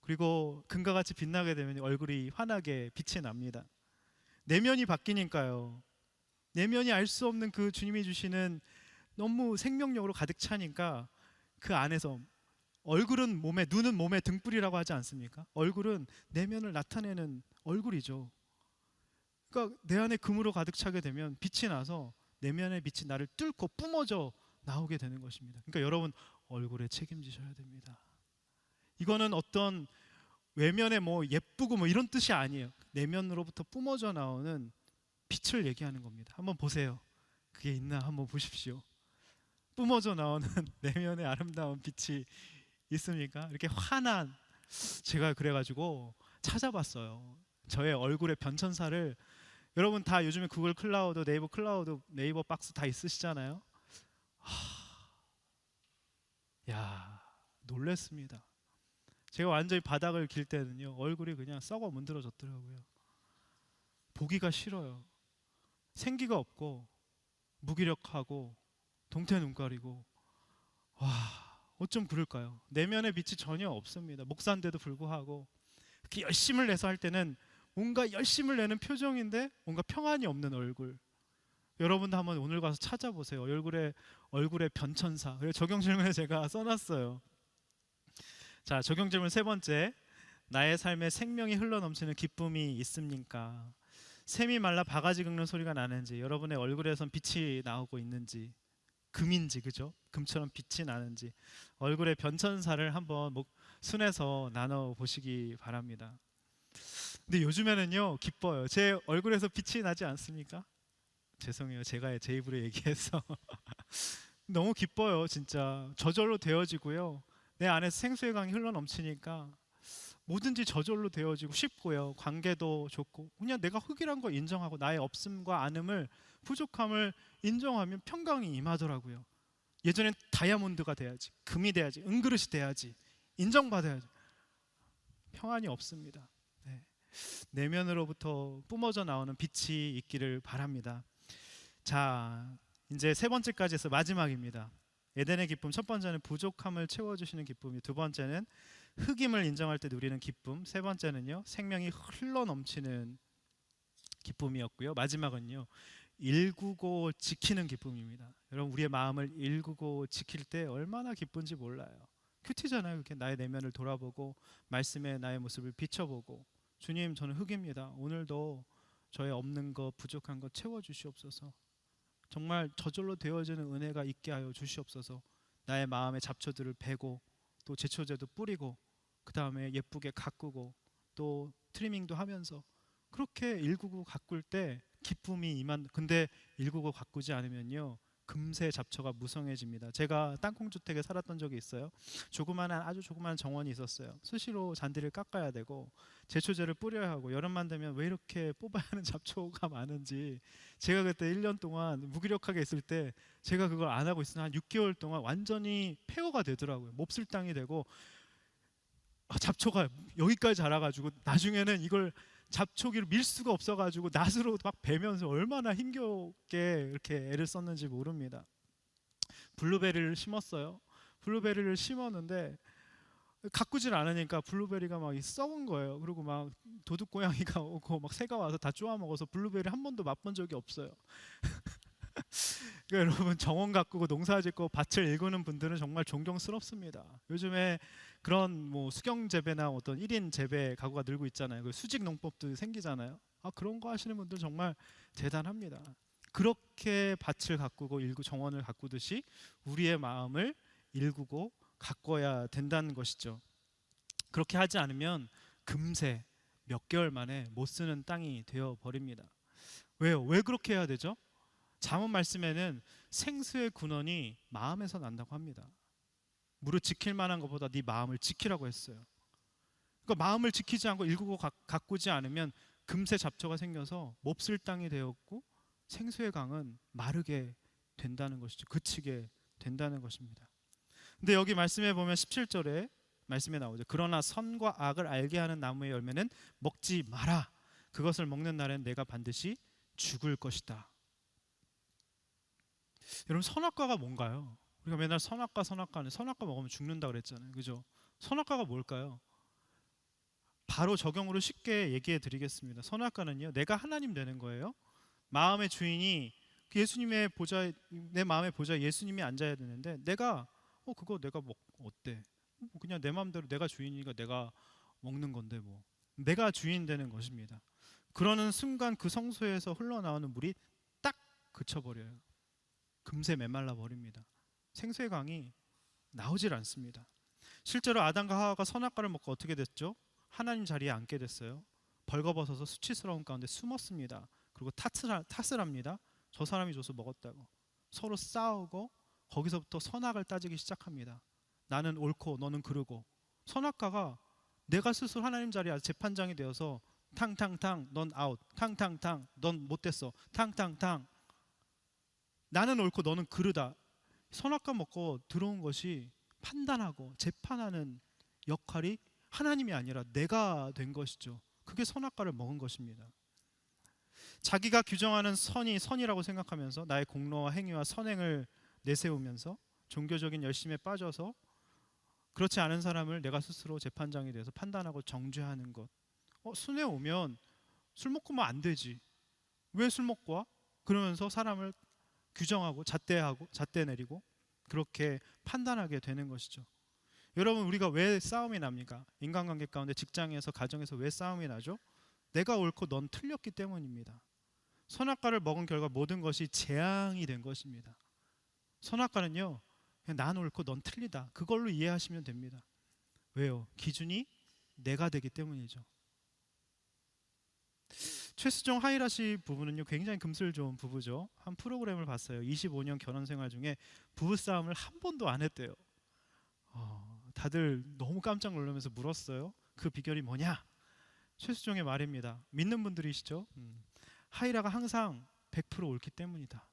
그리고 금과 같이 빛나게 되면 얼굴이 환하게 빛이 납니다. 내면이 바뀌니까요. 내면이 알 수 없는 그 주님이 주시는 너무 생명력으로 가득 차니까 그 안에서 얼굴은 몸에, 눈은 몸에 등불이라고 하지 않습니까? 얼굴은 내면을 나타내는 얼굴이죠. 그러니까 내 안에 금으로 가득 차게 되면 빛이 나서 내면의 빛이 나를 뚫고 뿜어져 나오게 되는 것입니다. 그러니까 여러분 얼굴에 책임지셔야 됩니다. 이거는 어떤 외면에 뭐 예쁘고 뭐 이런 뜻이 아니에요. 내면으로부터 뿜어져 나오는 빛을 얘기하는 겁니다. 한번 보세요. 그게 있나 한번 보십시오. 뿜어져 나오는 내면의 아름다운 빛이 있습니까? 이렇게 환한, 제가 그래가지고 찾아봤어요. 저의 얼굴의 변천사를. 여러분 다 요즘에 구글 클라우드, 네이버 클라우드, 네이버 박스 다 있으시잖아요. 야, 놀랬습니다. 제가 완전히 바닥을 길 때는요, 얼굴이 그냥 썩어 문드러졌더라고요. 보기가 싫어요. 생기가 없고 무기력하고 동태 눈 가리고. 와, 어쩜 그럴까요? 내면의 빛이 전혀 없습니다. 목사인데도 불구하고 그렇게 열심을 내서 할 때는 뭔가 열심을 내는 표정인데 뭔가 평안이 없는 얼굴. 여러분도 한번 오늘 가서 찾아보세요. 얼굴의 변천사. 그래서 적용 질문에 제가 써놨어요. 자, 적용 질문 세 번째. 나의 삶에 생명이 흘러넘치는 기쁨이 있습니까? 샘이 말라 바가지 긁는 소리가 나는지, 여러분의 얼굴에선 빛이 나오고 있는지, 금인지, 그죠? 금처럼 빛이 나는지, 얼굴의 변천사를 한번 순에서 나눠 보시기 바랍니다. 근데 요즘에는요, 기뻐요. 제 얼굴에서 빛이 나지 않습니까? 죄송해요, 제가 제 입으로 얘기해서. 너무 기뻐요. 진짜 저절로 되어지고요, 내 안에서 생수의 강이 흘러넘치니까 뭐든지 저절로 되어지고 쉽고요, 관계도 좋고. 그냥 내가 흙이란 걸 인정하고 나의 없음과 안음을, 부족함을 인정하면 평강이 임하더라고요. 예전엔 다이아몬드가 돼야지, 금이 돼야지, 은그릇이 돼야지, 인정받아야지. 평안이 없습니다. 네. 내면으로부터 뿜어져 나오는 빛이 있기를 바랍니다. 자, 이제 세 번째까지 해서 마지막입니다. 에덴의 기쁨. 첫 번째는 부족함을 채워주시는 기쁨이, 두 번째는 흑임을 인정할 때 누리는 기쁨, 세 번째는요 생명이 흘러넘치는 기쁨이었고요, 마지막은요 일구고 지키는 기쁨입니다. 여러분, 우리의 마음을 일구고 지킬 때 얼마나 기쁜지 몰라요. 큐티잖아요. 이렇게 나의 내면을 돌아보고 말씀에 나의 모습을 비춰보고, 주님, 저는 흑입니다. 오늘도 저의 없는 것, 부족한 것 채워주시옵소서. 정말 저절로 되어지는 은혜가 있게 하여 주시옵소서. 나의 마음의 잡초들을 베고 또 제초제도 뿌리고 그 다음에 예쁘게 가꾸고 또 트리밍도 하면서 그렇게 일구고 가꿀 때 기쁨이 근데 일구고 가꾸지 않으면요 금세 잡초가 무성해집니다. 제가 땅콩주택에 살았던 적이 있어요. 아주 조그마한 정원이 있었어요. 수시로 잔디를 깎아야 되고 제초제를 뿌려야 하고, 여름만 되면 왜 이렇게 뽑아야 하는 잡초가 많은지, 제가 그때 1년 동안 무기력하게 있을 때 제가 그걸 안 하고 있으면 한 6개월 동안 완전히 폐허가 되더라고요. 몹쓸 땅이 되고 잡초가 여기까지 자라가지고 나중에는 이걸 잡초기로 밀 수가 없어가지고 낫으로 막 베면서 얼마나 힘겹게 이렇게 애를 썼는지 모릅니다. 블루베리를 심었어요. 블루베리를 심었는데 가꾸질 않으니까 블루베리가 막 썩은 거예요. 그리고 막 도둑고양이가 오고 막 새가 와서 다 쪼아 먹어서 블루베리 한 번도 맛본 적이 없어요. 그러니까 여러분, 정원 가꾸고 농사 짓고 밭을 일구는 분들은 정말 존경스럽습니다. 요즘에 그런 뭐 수경 재배나 어떤 1인 재배 가구가 늘고 있잖아요. 그 수직 농법도 생기잖아요. 그런 거 하시는 분들 정말 대단합니다. 그렇게 밭을 가꾸고 정원을 가꾸듯이 우리의 마음을 일구고 가꿔야 된다는 것이죠. 그렇게 하지 않으면 금세 몇 개월 만에 못 쓰는 땅이 되어 버립니다. 왜요? 왜 그렇게 해야 되죠? 잠언 말씀에는 생수의 근원이 마음에서 난다고 합니다. 무릇 지킬 만한 것보다 네 마음을 지키라고 했어요. 그러니까 마음을 지키지 않고 일구고 가꾸지 않으면 금세 잡초가 생겨서 몹쓸 땅이 되었고 생수의 강은 마르게 된다는 것이죠. 그치게 된다는 것입니다. 근데 여기 말씀에 보면 17절에 말씀에 나오죠. 그러나 선과 악을 알게 하는 나무의 열매는 먹지 마라. 그것을 먹는 날엔 내가 반드시 죽을 것이다. 여러분, 선악과가 뭔가요? 우리가 맨날 선악과 먹으면 죽는다 그랬잖아요. 그죠? 선악과가 뭘까요? 바로 적용으로 쉽게 얘기해 드리겠습니다. 선악과는요, 내가 하나님 되는 거예요. 마음의 주인이 예수님의 보좌, 내 마음의 보좌에 예수님이 앉아야 되는데 내가 그거 내가 어때? 그냥 내 마음대로 내가 주인이니까 내가 먹는 건데 뭐. 내가 주인 되는 것입니다. 그러는 순간 그 성소에서 흘러나오는 물이 딱 그쳐버려요. 금세 메말라 버립니다. 생수의 강이 나오질 않습니다. 실제로 아담과 하와가 선악과를 먹고 어떻게 됐죠? 하나님 자리에 앉게 됐어요. 벌거벗어서 수치스러운 가운데 숨었습니다. 그리고 탓을 합니다. 저 사람이 줘서 먹었다고. 서로 싸우고 거기서부터 선악을 따지기 시작합니다. 나는 옳고 너는 그르고. 선악과가 내가 스스로 하나님 자리에 재판장이 되어서 탕탕탕 넌 아웃, 탕탕탕 넌 못됐어, 탕탕탕 나는 옳고 너는 그르다. 선악과 먹고 들어온 것이 판단하고 재판하는 역할이 하나님이 아니라 내가 된 것이죠. 그게 선악과를 먹은 것입니다. 자기가 규정하는 선이 선이라고 생각하면서 나의 공로와 행위와 선행을 내세우면서 종교적인 열심에 빠져서 그렇지 않은 사람을 내가 스스로 재판장이 돼서 판단하고 정죄하는 것. 순회 오면 술 먹고만 안 되지. 왜 술 먹고 와? 그러면서 사람을 규정하고 잣대 내리고 그렇게 판단하게 되는 것이죠. 여러분, 우리가 왜 싸움이 납니까? 인간관계 가운데, 직장에서, 가정에서 왜 싸움이 나죠? 내가 옳고 넌 틀렸기 때문입니다. 선악과를 먹은 결과 모든 것이 재앙이 된 것입니다. 선악과는요, 그냥 난 옳고 넌 틀리다, 그걸로 이해하시면 됩니다. 왜요? 기준이 내가 되기 때문이죠. 최수종 하이라시 부부는요, 굉장히 금슬 좋은 부부죠. 한 프로그램을 봤어요. 25년 결혼 생활 중에 부부싸움을 한 번도 안 했대요. 다들 너무 깜짝 놀라면서 물었어요. 그 비결이 뭐냐? 최수종의 말입니다. 믿는 분들이시죠? 하이라가 항상 100% 옳기 때문이다.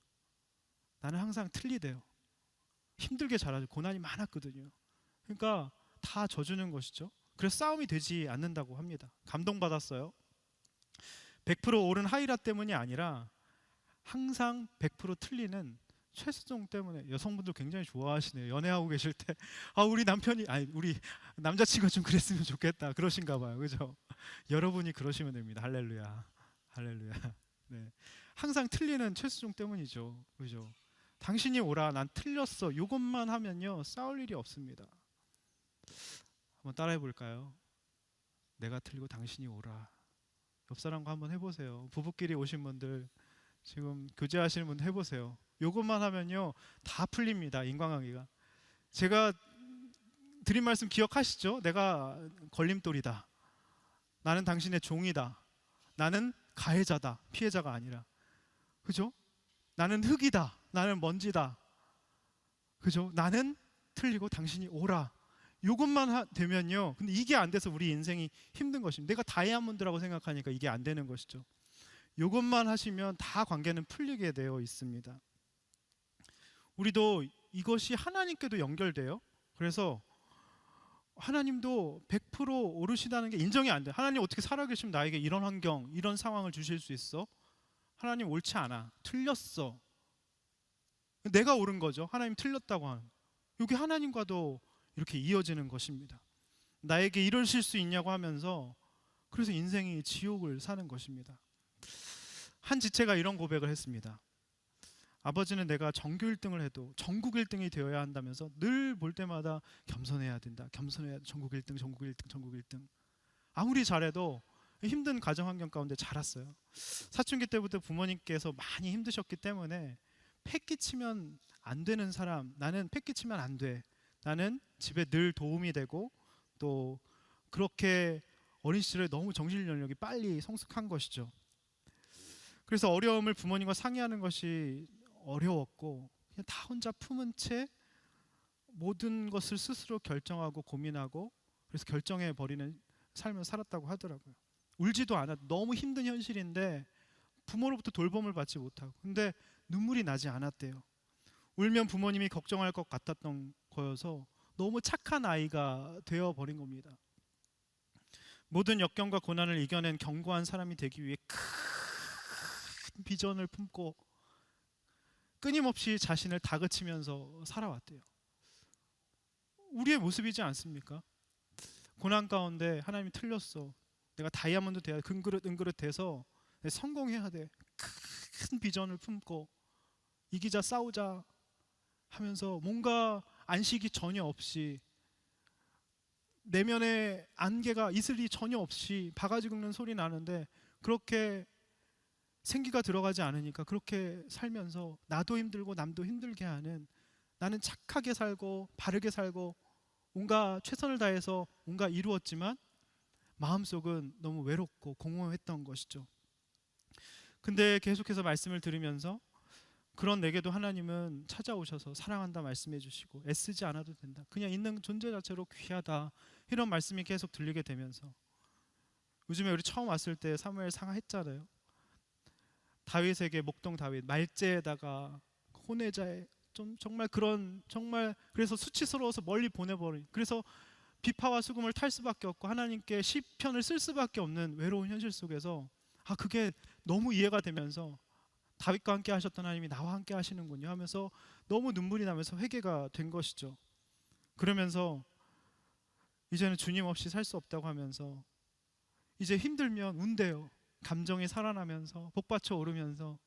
나는 항상 틀리대요. 힘들게 자라죠. 고난이 많았거든요. 그러니까 다 져주는 것이죠. 그래서 싸움이 되지 않는다고 합니다. 감동받았어요. 100% 옳은 하이라 때문이 아니라 항상 100% 틀리는 최수종 때문에. 여성분들 굉장히 좋아하시네요. 연애하고 계실 때 우리 남편이, 우리 남자친구가 좀 그랬으면 좋겠다 그러신가 봐요. 그죠? 여러분이 그러시면 됩니다. 할렐루야, 할렐루야. 네. 항상 틀리는 최수종 때문이죠. 그죠? 당신이 옳아, 난 틀렸어, 이것만 하면요 싸울 일이 없습니다. 한번 따라해 볼까요? 내가 틀리고 당신이 옳아. 옆 사람과 한번 해보세요. 부부끼리 오신 분들, 지금 교제하시는 분들 해보세요. 이것만 하면요 다 풀립니다. 인간관계가. 제가 드린 말씀 기억하시죠? 내가 걸림돌이다, 나는 당신의 종이다, 나는 가해자다, 피해자가 아니라. 그죠? 나는 흙이다, 나는 먼지다, 그죠? 나는 틀리고 당신이 옳아. 이것만 되면요, 근데 이게 안 돼서 우리 인생이 힘든 것입니다. 내가 다이아몬드라고 생각하니까 이게 안 되는 것이죠. 이것만 하시면 다 관계는 풀리게 되어 있습니다. 우리도 이것이 하나님께도 연결돼요. 그래서 하나님도 100% 옳으시다는 게 인정이 안 돼. 하나님 어떻게 살아계시면 나에게 이런 환경, 이런 상황을 주실 수 있어? 하나님 옳지 않아, 틀렸어. 내가 옳은 거죠. 하나님 틀렸다고 하는. 이게 하나님과도 이렇게 이어지는 것입니다. 나에게 이러실 수 있냐고 하면서, 그래서 인생이 지옥을 사는 것입니다. 한 지체가 이런 고백을 했습니다. 아버지는 내가 전교 1등을 해도 전국 1등이 되어야 한다면서 늘 볼 때마다 겸손해야 된다, 겸손해야 돼, 전국 1등, 전국 1등, 전국 1등. 아무리 잘해도 힘든 가정 환경 가운데 자랐어요. 사춘기 때부터 부모님께서 많이 힘드셨기 때문에 패 끼치면 안 되는 사람, 나는 패 끼치면 안 돼, 나는 집에 늘 도움이 되고, 또 그렇게 어린 시절에 너무 정신 연령이 빨리 성숙한 것이죠. 그래서 어려움을 부모님과 상의하는 것이 어려웠고, 그냥 다 혼자 품은 채 모든 것을 스스로 결정하고 고민하고, 그래서 결정해 버리는 삶을 살았다고 하더라고요. 울지도 않아. 너무 힘든 현실인데 부모로부터 돌봄을 받지 못하고, 근데 눈물이 나지 않았대요. 울면 부모님이 걱정할 것 같았던 거여서 너무 착한 아이가 되어버린 겁니다. 모든 역경과 고난을 이겨낸 견고한 사람이 되기 위해 큰 비전을 품고 끊임없이 자신을 다그치면서 살아왔대요. 우리의 모습이지 않습니까? 고난 가운데 하나님이 틀렸어, 내가 다이아몬드 돼야, 은그릇 돼서 성공해야 돼, 큰 비전을 품고 이기자, 싸우자 하면서 뭔가 안식이 전혀 없이, 내면의 안개가, 이슬이 전혀 없이 바가지 긁는 소리 나는데 그렇게 생기가 들어가지 않으니까 그렇게 살면서 나도 힘들고 남도 힘들게 하는, 나는 착하게 살고 바르게 살고 온갖 최선을 다해서 뭔가 이루었지만 마음속은 너무 외롭고 공허했던 것이죠. 근데 계속해서 말씀을 들으면서 그런 내게도 하나님은 찾아오셔서 사랑한다 말씀해 주시고 애쓰지 않아도 된다, 그냥 있는 존재 자체로 귀하다, 이런 말씀이 계속 들리게 되면서 요즘에 우리 처음 왔을 때 사무엘 상하 했잖아요. 다윗에게 목동 다윗, 말제에다가 혼외자의 정말 그런, 정말 그래서 수치스러워서 멀리 보내버린, 그래서 비파와 수금을 탈 수밖에 없고 하나님께 시편을 쓸 수밖에 없는 외로운 현실 속에서 그게 너무 이해가 되면서 다윗과 함께 하셨던 하나님이 나와 함께 하시는군요 하면서 너무 눈물이 나면서 회개가 된 것이죠. 그러면서 이제는 주님 없이 살 수 없다고 하면서 이제 힘들면 운대요. 감정이 살아나면서 복받쳐 오르면서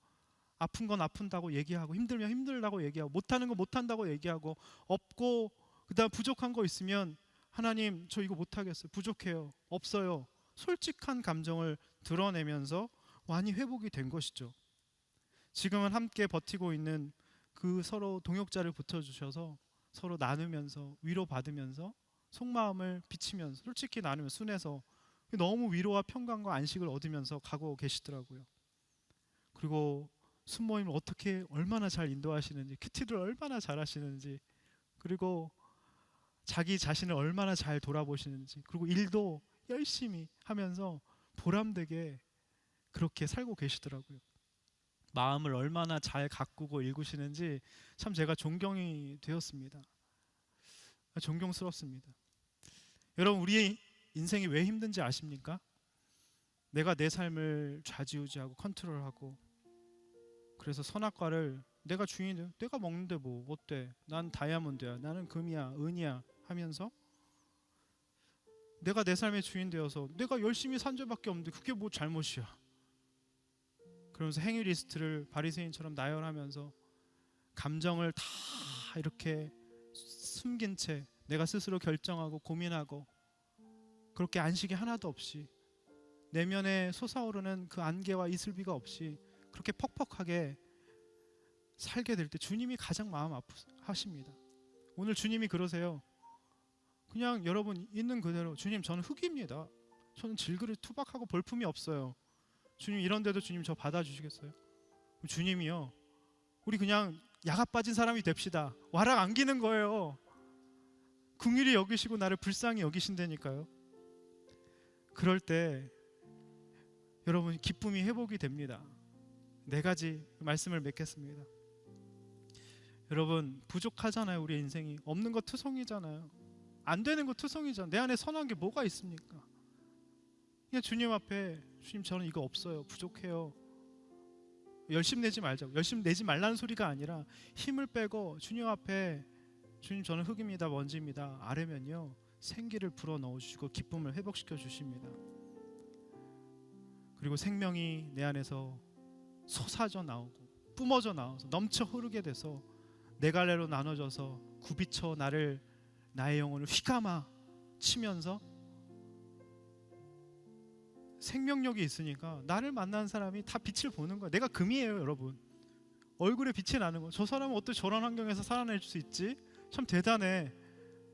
아픈 건 아픈다고 얘기하고 힘들면 힘들다고 얘기하고 못하는 거 못한다고 얘기하고 없고 그다음 부족한 거 있으면 하나님 저 이거 못하겠어요, 부족해요, 없어요, 솔직한 감정을 드러내면서 많이 회복이 된 것이죠. 지금은 함께 버티고 있는 그 서로 동역자를 붙여주셔서 서로 나누면서 위로받으면서 속마음을 비치면서 솔직히 나누면 순해서 너무 위로와 평강과 안식을 얻으면서 가고 계시더라고요. 그리고 순모임을 어떻게 얼마나 잘 인도하시는지, 큐티를 얼마나 잘 하시는지, 그리고 자기 자신을 얼마나 잘 돌아보시는지, 그리고 일도 열심히 하면서 보람되게 그렇게 살고 계시더라고요. 마음을 얼마나 잘 가꾸고 일구시는지 참 제가 존경이 되었습니다. 존경스럽습니다. 여러분, 우리의 인생이 왜 힘든지 아십니까? 내가 내 삶을 좌지우지하고 컨트롤하고, 그래서 선악과를 내가 주인이야, 내가 먹는데 뭐 어때, 난 다이아몬드야, 나는 금이야, 은이야 하면서 내가 내 삶의 주인 되어서 내가 열심히 산 죄밖에 없는데 그게 뭐 잘못이야, 그러면서 행위 리스트를 바리새인처럼 나열하면서 감정을 다 이렇게 숨긴 채 내가 스스로 결정하고 고민하고, 그렇게 안식이 하나도 없이 내면에 솟아오르는 그 안개와 이슬비가 없이 그렇게 퍽퍽하게 살게 될 때 주님이 가장 마음 아프십니다. 오늘 주님이 그러세요. 그냥 여러분 있는 그대로, 주님 저는 흙입니다, 저는 질그릇 투박하고 볼품이 없어요, 주님 이런데도 주님 저 받아주시겠어요? 주님이요, 우리 그냥 야가 빠진 사람이 됩시다, 와락 안기는 거예요. 긍휼히 여기시고 나를 불쌍히 여기신다니까요. 그럴 때 여러분 기쁨이 회복이 됩니다. 4가지 말씀을 맺겠습니다. 여러분 부족하잖아요. 우리 인생이 없는 거 투성이잖아요. 안 되는 거 투성이잖아요. 내 안에 선한 게 뭐가 있습니까? 그냥 주님 앞에, 주님 저는 이거 없어요, 부족해요, 열심 내지 말자고, 열심 내지 말라는 소리가 아니라 힘을 빼고 주님 앞에, 주님 저는 흙입니다, 먼지입니다 아뢰면요 생기를 불어 넣어주시고 기쁨을 회복시켜 주십니다. 그리고 생명이 내 안에서 솟아져 나오고 뿜어져 나와서 넘쳐 흐르게 돼서 네 갈래로 나눠져서 굽이쳐 나의 영혼을 휘감아 치면서 생명력이 있으니까 나를 만나는 사람이 다 빛을 보는 거야. 내가 금이에요 여러분. 얼굴에 빛이 나는 거야. 저 사람은 어떻게 저런 환경에서 살아낼 수 있지? 참 대단해.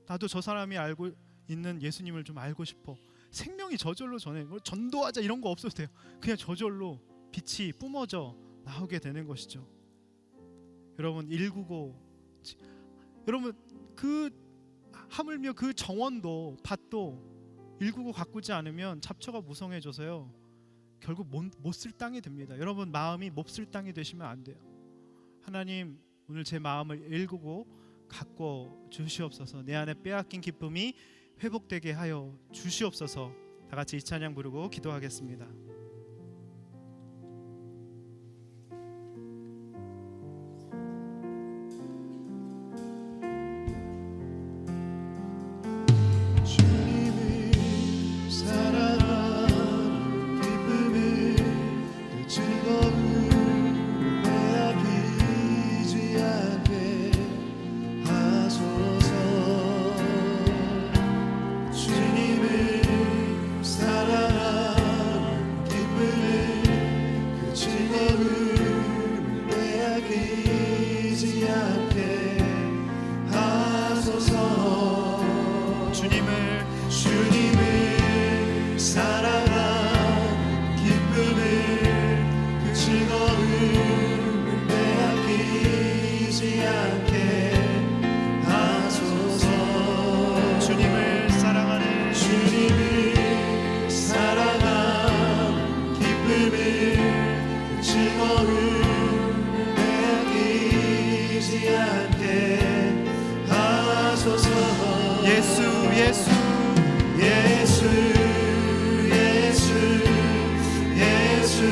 나도 저 사람이 알고 있는 예수님을 좀 알고 싶어. 생명이 저절로 전해. 전도하자 이런 거 없어도 돼요. 그냥 저절로 빛이 뿜어져 나오게 되는 것이죠. 여러분 199, 여러분 그 하물며 그 정원도 밭도 199 가꾸지 않으면 잡초가 무성해져서요 결국 못 쓸 땅이 됩니다. 여러분 마음이 몹쓸 땅이 되시면 안 돼요. 하나님 오늘 제 마음을 199 가꿔 주시옵소서. 내 안에 빼앗긴 기쁨이 회복되게 하여 주시옵소서. 다 같이 이 찬양 부르고 기도하겠습니다. 즐거움을 빼앗기지 않게 하소서. 주님을 사랑한 기쁨을 그 즐거움을 빼앗기지 않게 하소서. 주님을 사랑하는 기쁨을 그 즐거움을 빼앗기지 않게 하소서. 예수 예수 예수 예수 예수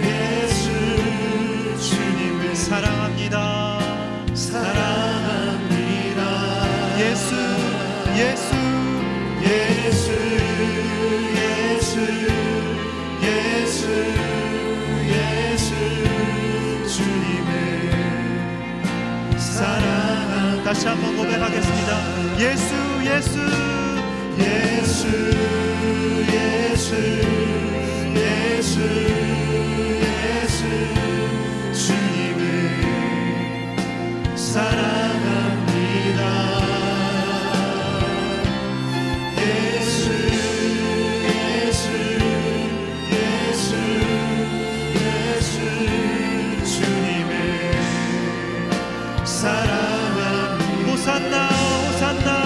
예수 주님을 사랑합니다. 사랑합니다. 예수 예수 예수 예수 예수 예수 주님을 사랑합니다. 다시 한번 고백하겠습니다. 예수 예수 예수 예수 예수 예수 주님을 사랑합니다. 예수 예수 예수 예수 주님을 사랑합니다. 호산나 호산나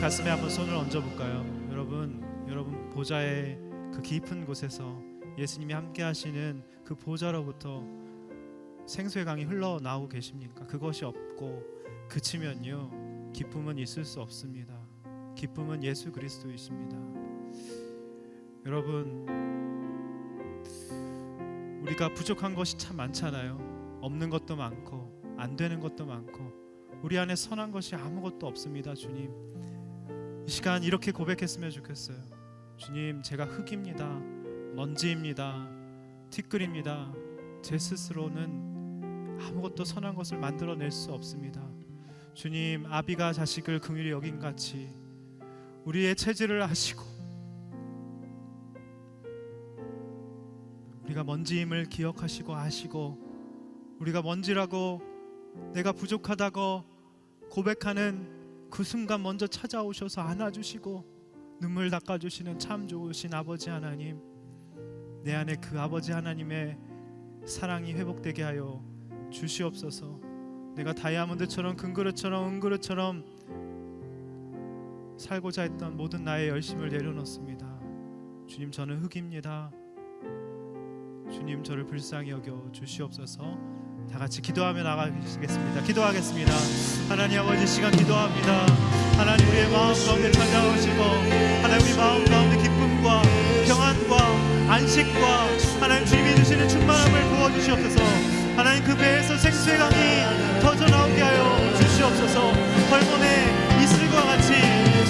가슴에 한번 손을 얹어볼까요? 여러분 보좌의 그 깊은 곳에서 예수님이 함께 하시는 그 보좌로부터 생수의 강이 흘러나오고 계십니까? 그것이 없고 그치면요 기쁨은 있을 수 없습니다. 기쁨은 예수 그리스도이십니다. 여러분, 우리가 부족한 것이 참 많잖아요. 없는 것도 많고 안 되는 것도 많고 우리 안에 선한 것이 아무것도 없습니다. 주님, 이 시간 이렇게 고백했으면 좋겠어요. 주님, 제가 흙입니다. 먼지입니다. 티끌입니다. 제 스스로는 아무것도 선한 것을 만들어낼 수 없습니다. 주님, 아비가 자식을 긍휼히 여긴 같이 우리의 체질을 아시고 우리가 먼지임을 기억하시고 아시고 우리가 먼지라고 내가 부족하다고 고백하는 그 순간 먼저 찾아오셔서 안아주시고 눈물 닦아주시는 참 좋으신 아버지 하나님, 내 안에 그 아버지 하나님의 사랑이 회복되게 하여 주시옵소서. 내가 다이아몬드처럼 금그릇처럼 은그릇처럼 살고자 했던 모든 나의 열심을 내려놓습니다. 주님, 저는 흙입니다. 주님, 저를 불쌍히 여겨 주시옵소서. 다 같이 기도하며 나가시겠습니다. 기도하겠습니다. 하나님 아버지, 시간 기도합니다. 하나님, 우리의 마음 가운데 찾아오시고 하나님, 우리 마음 가운데 기쁨과 평안과 안식과 하나님 주님이 주시는 충만함을 부어주시옵소서. 하나님, 그 배에서 생수의 강이 터져나오게 하여 주시옵소서. 헐몬의 이슬과 같이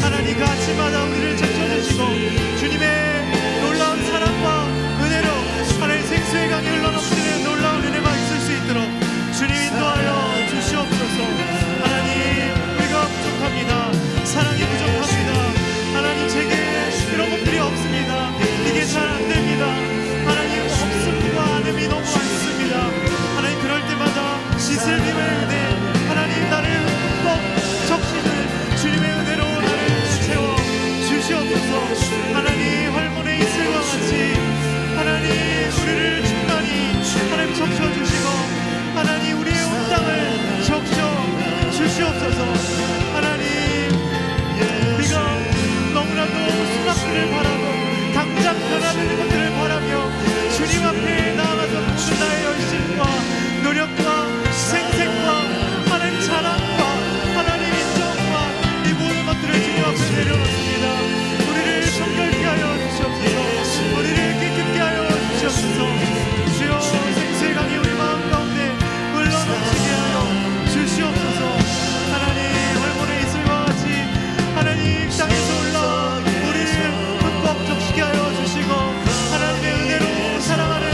하나님 그 아침마다 우리를 채쳐주시고 주님의 놀라운 사랑과 은혜로 하나님 생수의 강이 흘러넘치는 놀라운 은혜가 있으시옵소서. 주님의 은혜, 하나님 나를 흠뻑 적시는 주님의 은혜로 나를 채워 주시옵소서. 하나님 헐몬의 이슬과 같이 하나님 우리를 충만히 하나님 적셔주시고 하나님 우리의 온 땅을 적셔 주시옵소서. 하나님 우리가 너무나도 수확들을 바라고 당장 변화되는 것들을 바라며 주님 앞에 나아가서 모든 나의 열심과 노력과 생색과 하나님 자랑과 하나님 인정과 이 모든 것들을 주님 앞에 내려놓습니다. 우리를 정결케 하여 주시옵소서. 우리를 깨끗게 하여 주시옵소서. 주여 생수의 강이 우리 마음 가운데 흘러넘치게 하여 주시옵소서. 하나님 헐몬의 이슬과 같이 하나님 땅에서 올라와 우리를 흠뻑 적시게 하여 주시고 하나님의 은혜로 사랑하는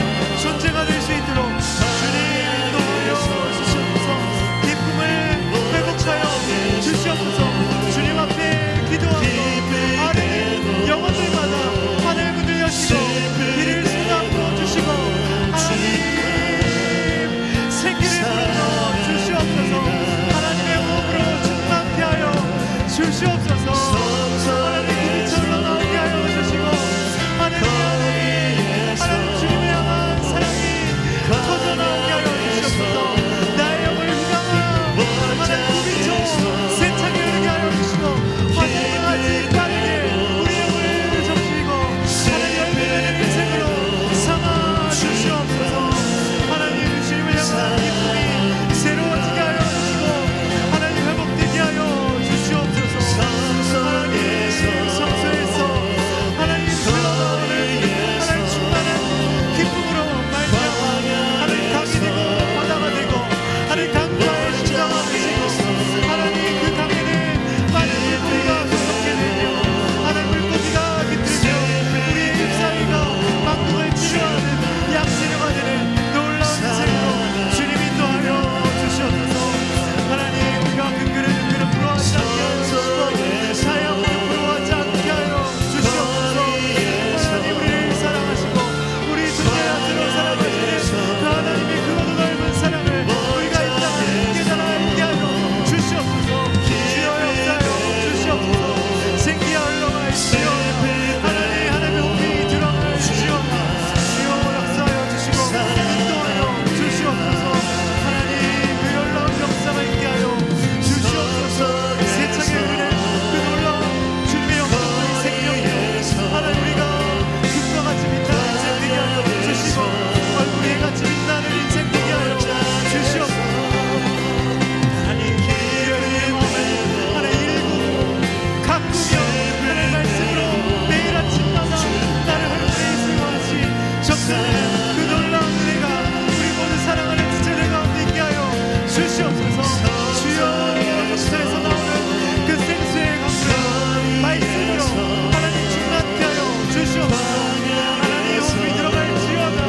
존재가 될 수 있도록 주님 인도하여 주시옵소서. 기쁨을 회복하여 주시옵소서. 주님 앞에 기도하고 하나님 영혼들마다 하늘 문을 여시고 이를 쏟아 주시고 하나님 생기를 불어 주시옵소서. 하나님의 호흡으로 충만케 하여 주시옵소서. 하나님 구비처럼 나오게 하여 주시고 하나님 주님의 향한 사랑이 터져나오게 하여 주시옵소서. 나의 영을 휘감아 하나님 구비처럼 세차게 흐르게 하여 주시고 화살과 같이 빠르게 우리 영을 적시고 하나님 열매되는 인생으로 삼아 주시옵소서. 하나님 주님을 향한 기쁨이 새로워지게 하여 주시고 하나님 회복되게 하여 주시옵소서. 하나님 성소에서 하나님 흘러나오는 하나님 충만한 기쁨으로 말미암아 하나님 강이 되고 바다가 되고 하나님 강가의 시장가 되시고 하나님 그 강에는 많은 물고기가 솟게 되며 하나님 물고기가 깃들며 우리의 잎사귀가 망국을 치료하는 약재료가 되는 놀라운 인생으로 주님 인도하여 주시옵소서. 하나님 우리가 근근을 부러워하지 않게 하여 주시고 사양을 부러워하지 않게 하여 주시옵소서. 하나님 우리를 사랑하시고 우리 존재하시고 사랑하시는 그 하나님의 그거도 넓은 사랑을 우리가 이 땅에 깨달아 알게 하여 주시옵소서. 주여 역사하여 주시옵소서. 생기야 흘러갈 주시옵소서. 하나님의 호흡이 들어갈 주시옵소서. 주여 역사하여 주시고 인도하여 주시옵소서. 하나님 그 놀라운 역사가 있게 하여 주시옵소서. 세차게 흐르는 그 놀라운 주님의 영광의 생명이 하나님 우리가 빛과 같이 빛나는 인생 되게 하여 주시고 얼굴이 같이 빛나는 인생 되게 하여 주시옵소서. 하나님 우리의 마음을 하나님 일구고 가꾸며 하나님 말씀으로 매일 아침마다 나를 하루의 이슬과 같이 적시는 그 놀라운 은혜가 우리 모든 사랑하는 지체들 가운데 있게 하여 주시옵소서. 주여 역사에서 나오는 그 생수의 강물 말씀으로 하나님 충만케 하여 주시옵소서. 하나님 호흡이 들어갈지어다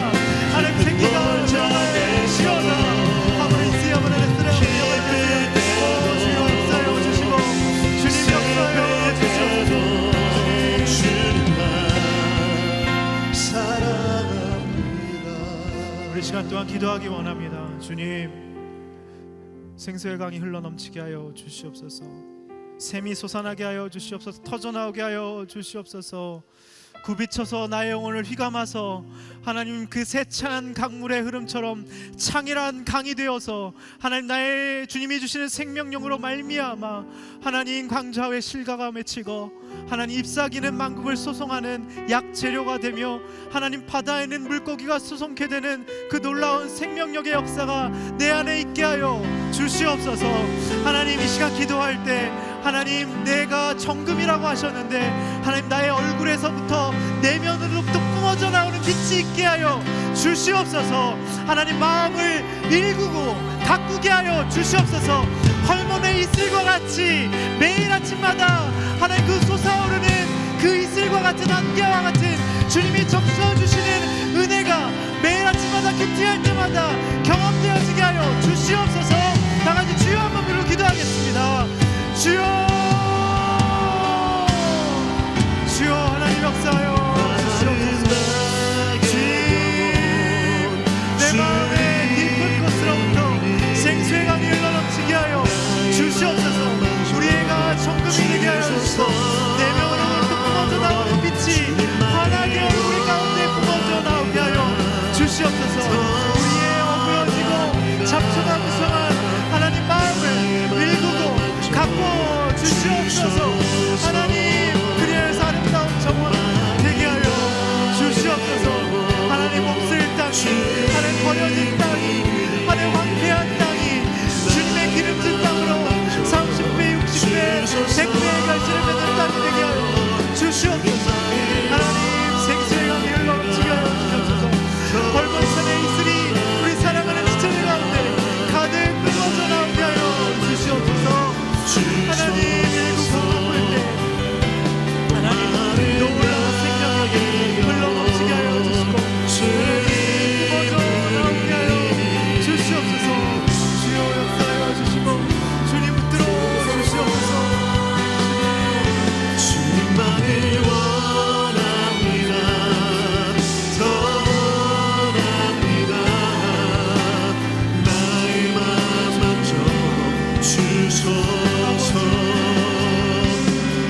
하나님 생기가 들어갈지어다 아버지 아버지의 쓰레기 주여 역사하여 주시고 주님 역사하여 주시옵소서. 우리 시간 동안 기도하기 원합니다. 주님 생수의 강이 흘러넘치게 하여 주시옵소서. 샘이 솟아나게 하여 주시옵소서. 터져나오게 하여 주시옵소서. 굽이쳐서 나의 영혼을 휘감아서 하나님 그 세찬 강물의 흐름처럼 창이란 강이 되어서 하나님 나의 주님이 주시는 생명력으로 말미암아 하나님 광좌의 실가가 맺히고 하나님 잎사귀는 만국을 소송하는 약재료가 되며 하나님 바다에는 물고기가 수송케 되는 그 놀라운 생명력의 역사가 내 안에 있게 하여 주시옵소서. 하나님 이 시간 기도할 때 하나님 내가 정금이라고 하셨는데 하나님 나의 얼굴에서부터 내면으로부터 뿜어져 나오는 빛이 있게 하여 주시옵소서. 하나님 마음을 일구고 가꾸게 하여 주시옵소서. 헐몬의 이슬과 같이 매일 아침마다 하나님 그 솟아오르는 그 이슬과 같은 안개와 같은 주님이 적셔주시는 은혜가 매일 아침마다 큐티할 때마다 경험되어지게 하여 주시옵소서. 다같이 주여 한번 부르고 기도하겠습니다. 주여 주여 하나님 역사하여 주시옵소서. 주님 내 마음의 깊은 곳으로부터 생수의 주소서.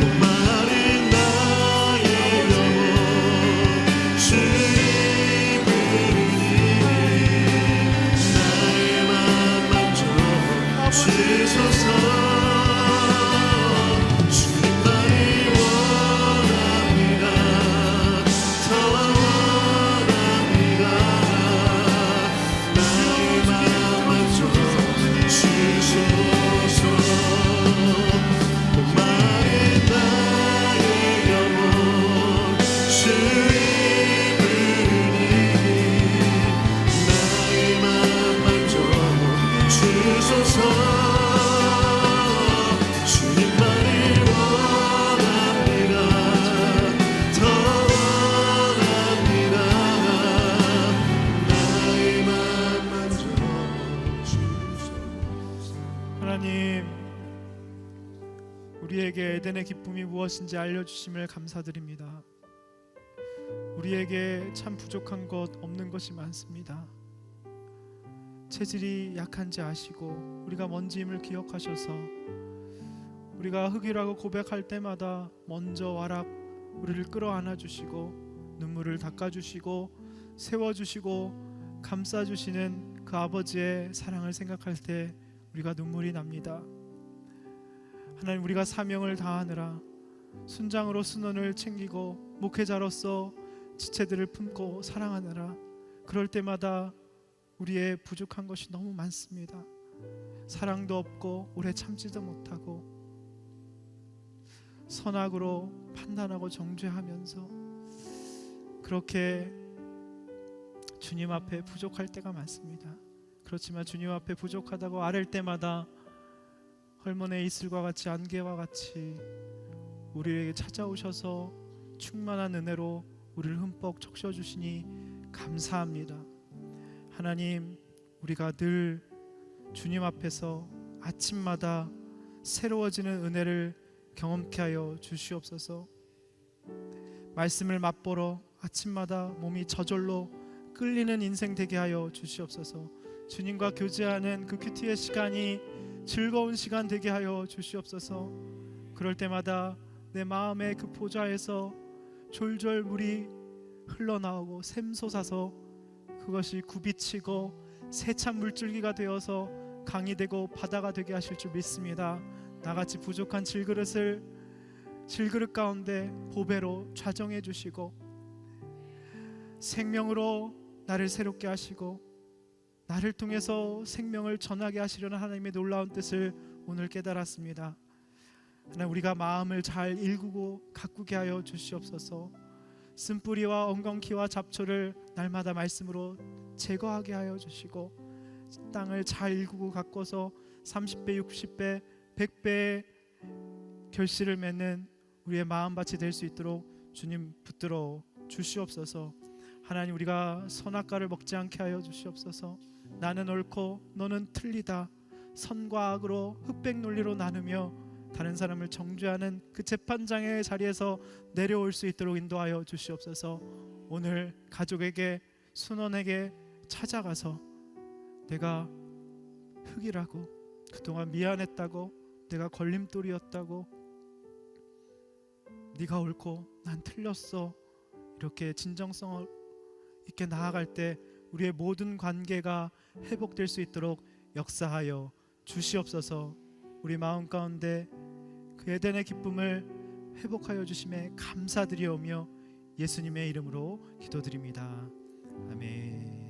목마른 나의 영혼 주님 부르니 나의 맘 만져 주소서. 주님만을 원합니다. 더 원합니다. 나의 맘 만져 주소서. 목마른 나의 영혼 주님 부르니 나의 맘 만져 주소서. 주님만을 원합니다. 더 원합니다. 나의 맘 만져 주소서. 하나님, 우리에게 에덴의 기쁨이 무엇인지 알려주심을 감사드립니다. 우리에게 참 부족한 것 없는 것이 많습니다. 체질이 약한지 아시고 우리가 먼지임을 기억하셔서 우리가 흙이라고 고백할 때마다 먼저 와락 우리를 끌어안아 주시고 눈물을 닦아주시고 세워주시고 감싸주시는 그 아버지의 사랑을 생각할 때 우리가 눈물이 납니다. 하나님, 우리가 사명을 다하느라 순장으로 순원을 챙기고 목회자로서 지체들을 품고 사랑하느라 그럴 때마다 우리의 부족한 것이 너무 많습니다. 사랑도 없고 오래 참지도 못하고 선악으로 판단하고 정죄하면서 그렇게 주님 앞에 부족할 때가 많습니다. 그렇지만 주님 앞에 부족하다고 아랠 때마다 헐몬의 이슬과 같이 안개와 같이 우리에게 찾아오셔서 충만한 은혜로 우리를 흠뻑 적셔주시니 감사합니다. 하나님, 우리가 늘 주님 앞에서 아침마다 새로워지는 은혜를 경험케 하여 주시옵소서. 말씀을 맛보러 아침마다 몸이 저절로 끌리는 인생 되게 하여 주시옵소서. 주님과 교제하는 그 큐티의 시간이 즐거운 시간 되게 하여 주시옵소서. 그럴 때마다 내 마음의 그 보좌에서 졸졸 물이 흘러나오고 샘솟아서 그것이 굽이치고 세찬 물줄기가 되어서 강이 되고 바다가 되게 하실 줄 믿습니다. 나같이 부족한 질그릇을 질그릇 가운데 보배로 좌정해 주시고 생명으로 나를 새롭게 하시고 나를 통해서 생명을 전하게 하시려는 하나님의 놀라운 뜻을 오늘 깨달았습니다. 하나님, 우리가 마음을 잘 일구고 가꾸게 하여 주시옵소서. 쓴뿌리와 엉겅퀴와 잡초를 날마다 말씀으로 제거하게 하여 주시고 땅을 잘 일구고 가꿔서 30배, 60배, 100배의 결실을 맺는 우리의 마음밭이 될 수 있도록 주님 붙들어 주시옵소서. 하나님, 우리가 선악과를 먹지 않게 하여 주시옵소서. 나는 옳고 너는 틀리다, 선과 악으로 흑백 논리로 나누며 다른 사람을 정죄하는 그 재판장의 자리에서 내려올 수 있도록 인도하여 주시옵소서. 오늘 가족에게, 순원에게 찾아가서 내가 흙이라고, 그동안 미안했다고, 내가 걸림돌이었다고, 네가 옳고 난 틀렸어, 이렇게 진정성 있게 나아갈 때 우리의 모든 관계가 회복될 수 있도록 역사하여 주시옵소서. 우리 마음 가운데 그 에덴의 기쁨을 회복하여 주심에 감사드리오며 예수님의 이름으로 기도드립니다. 아멘.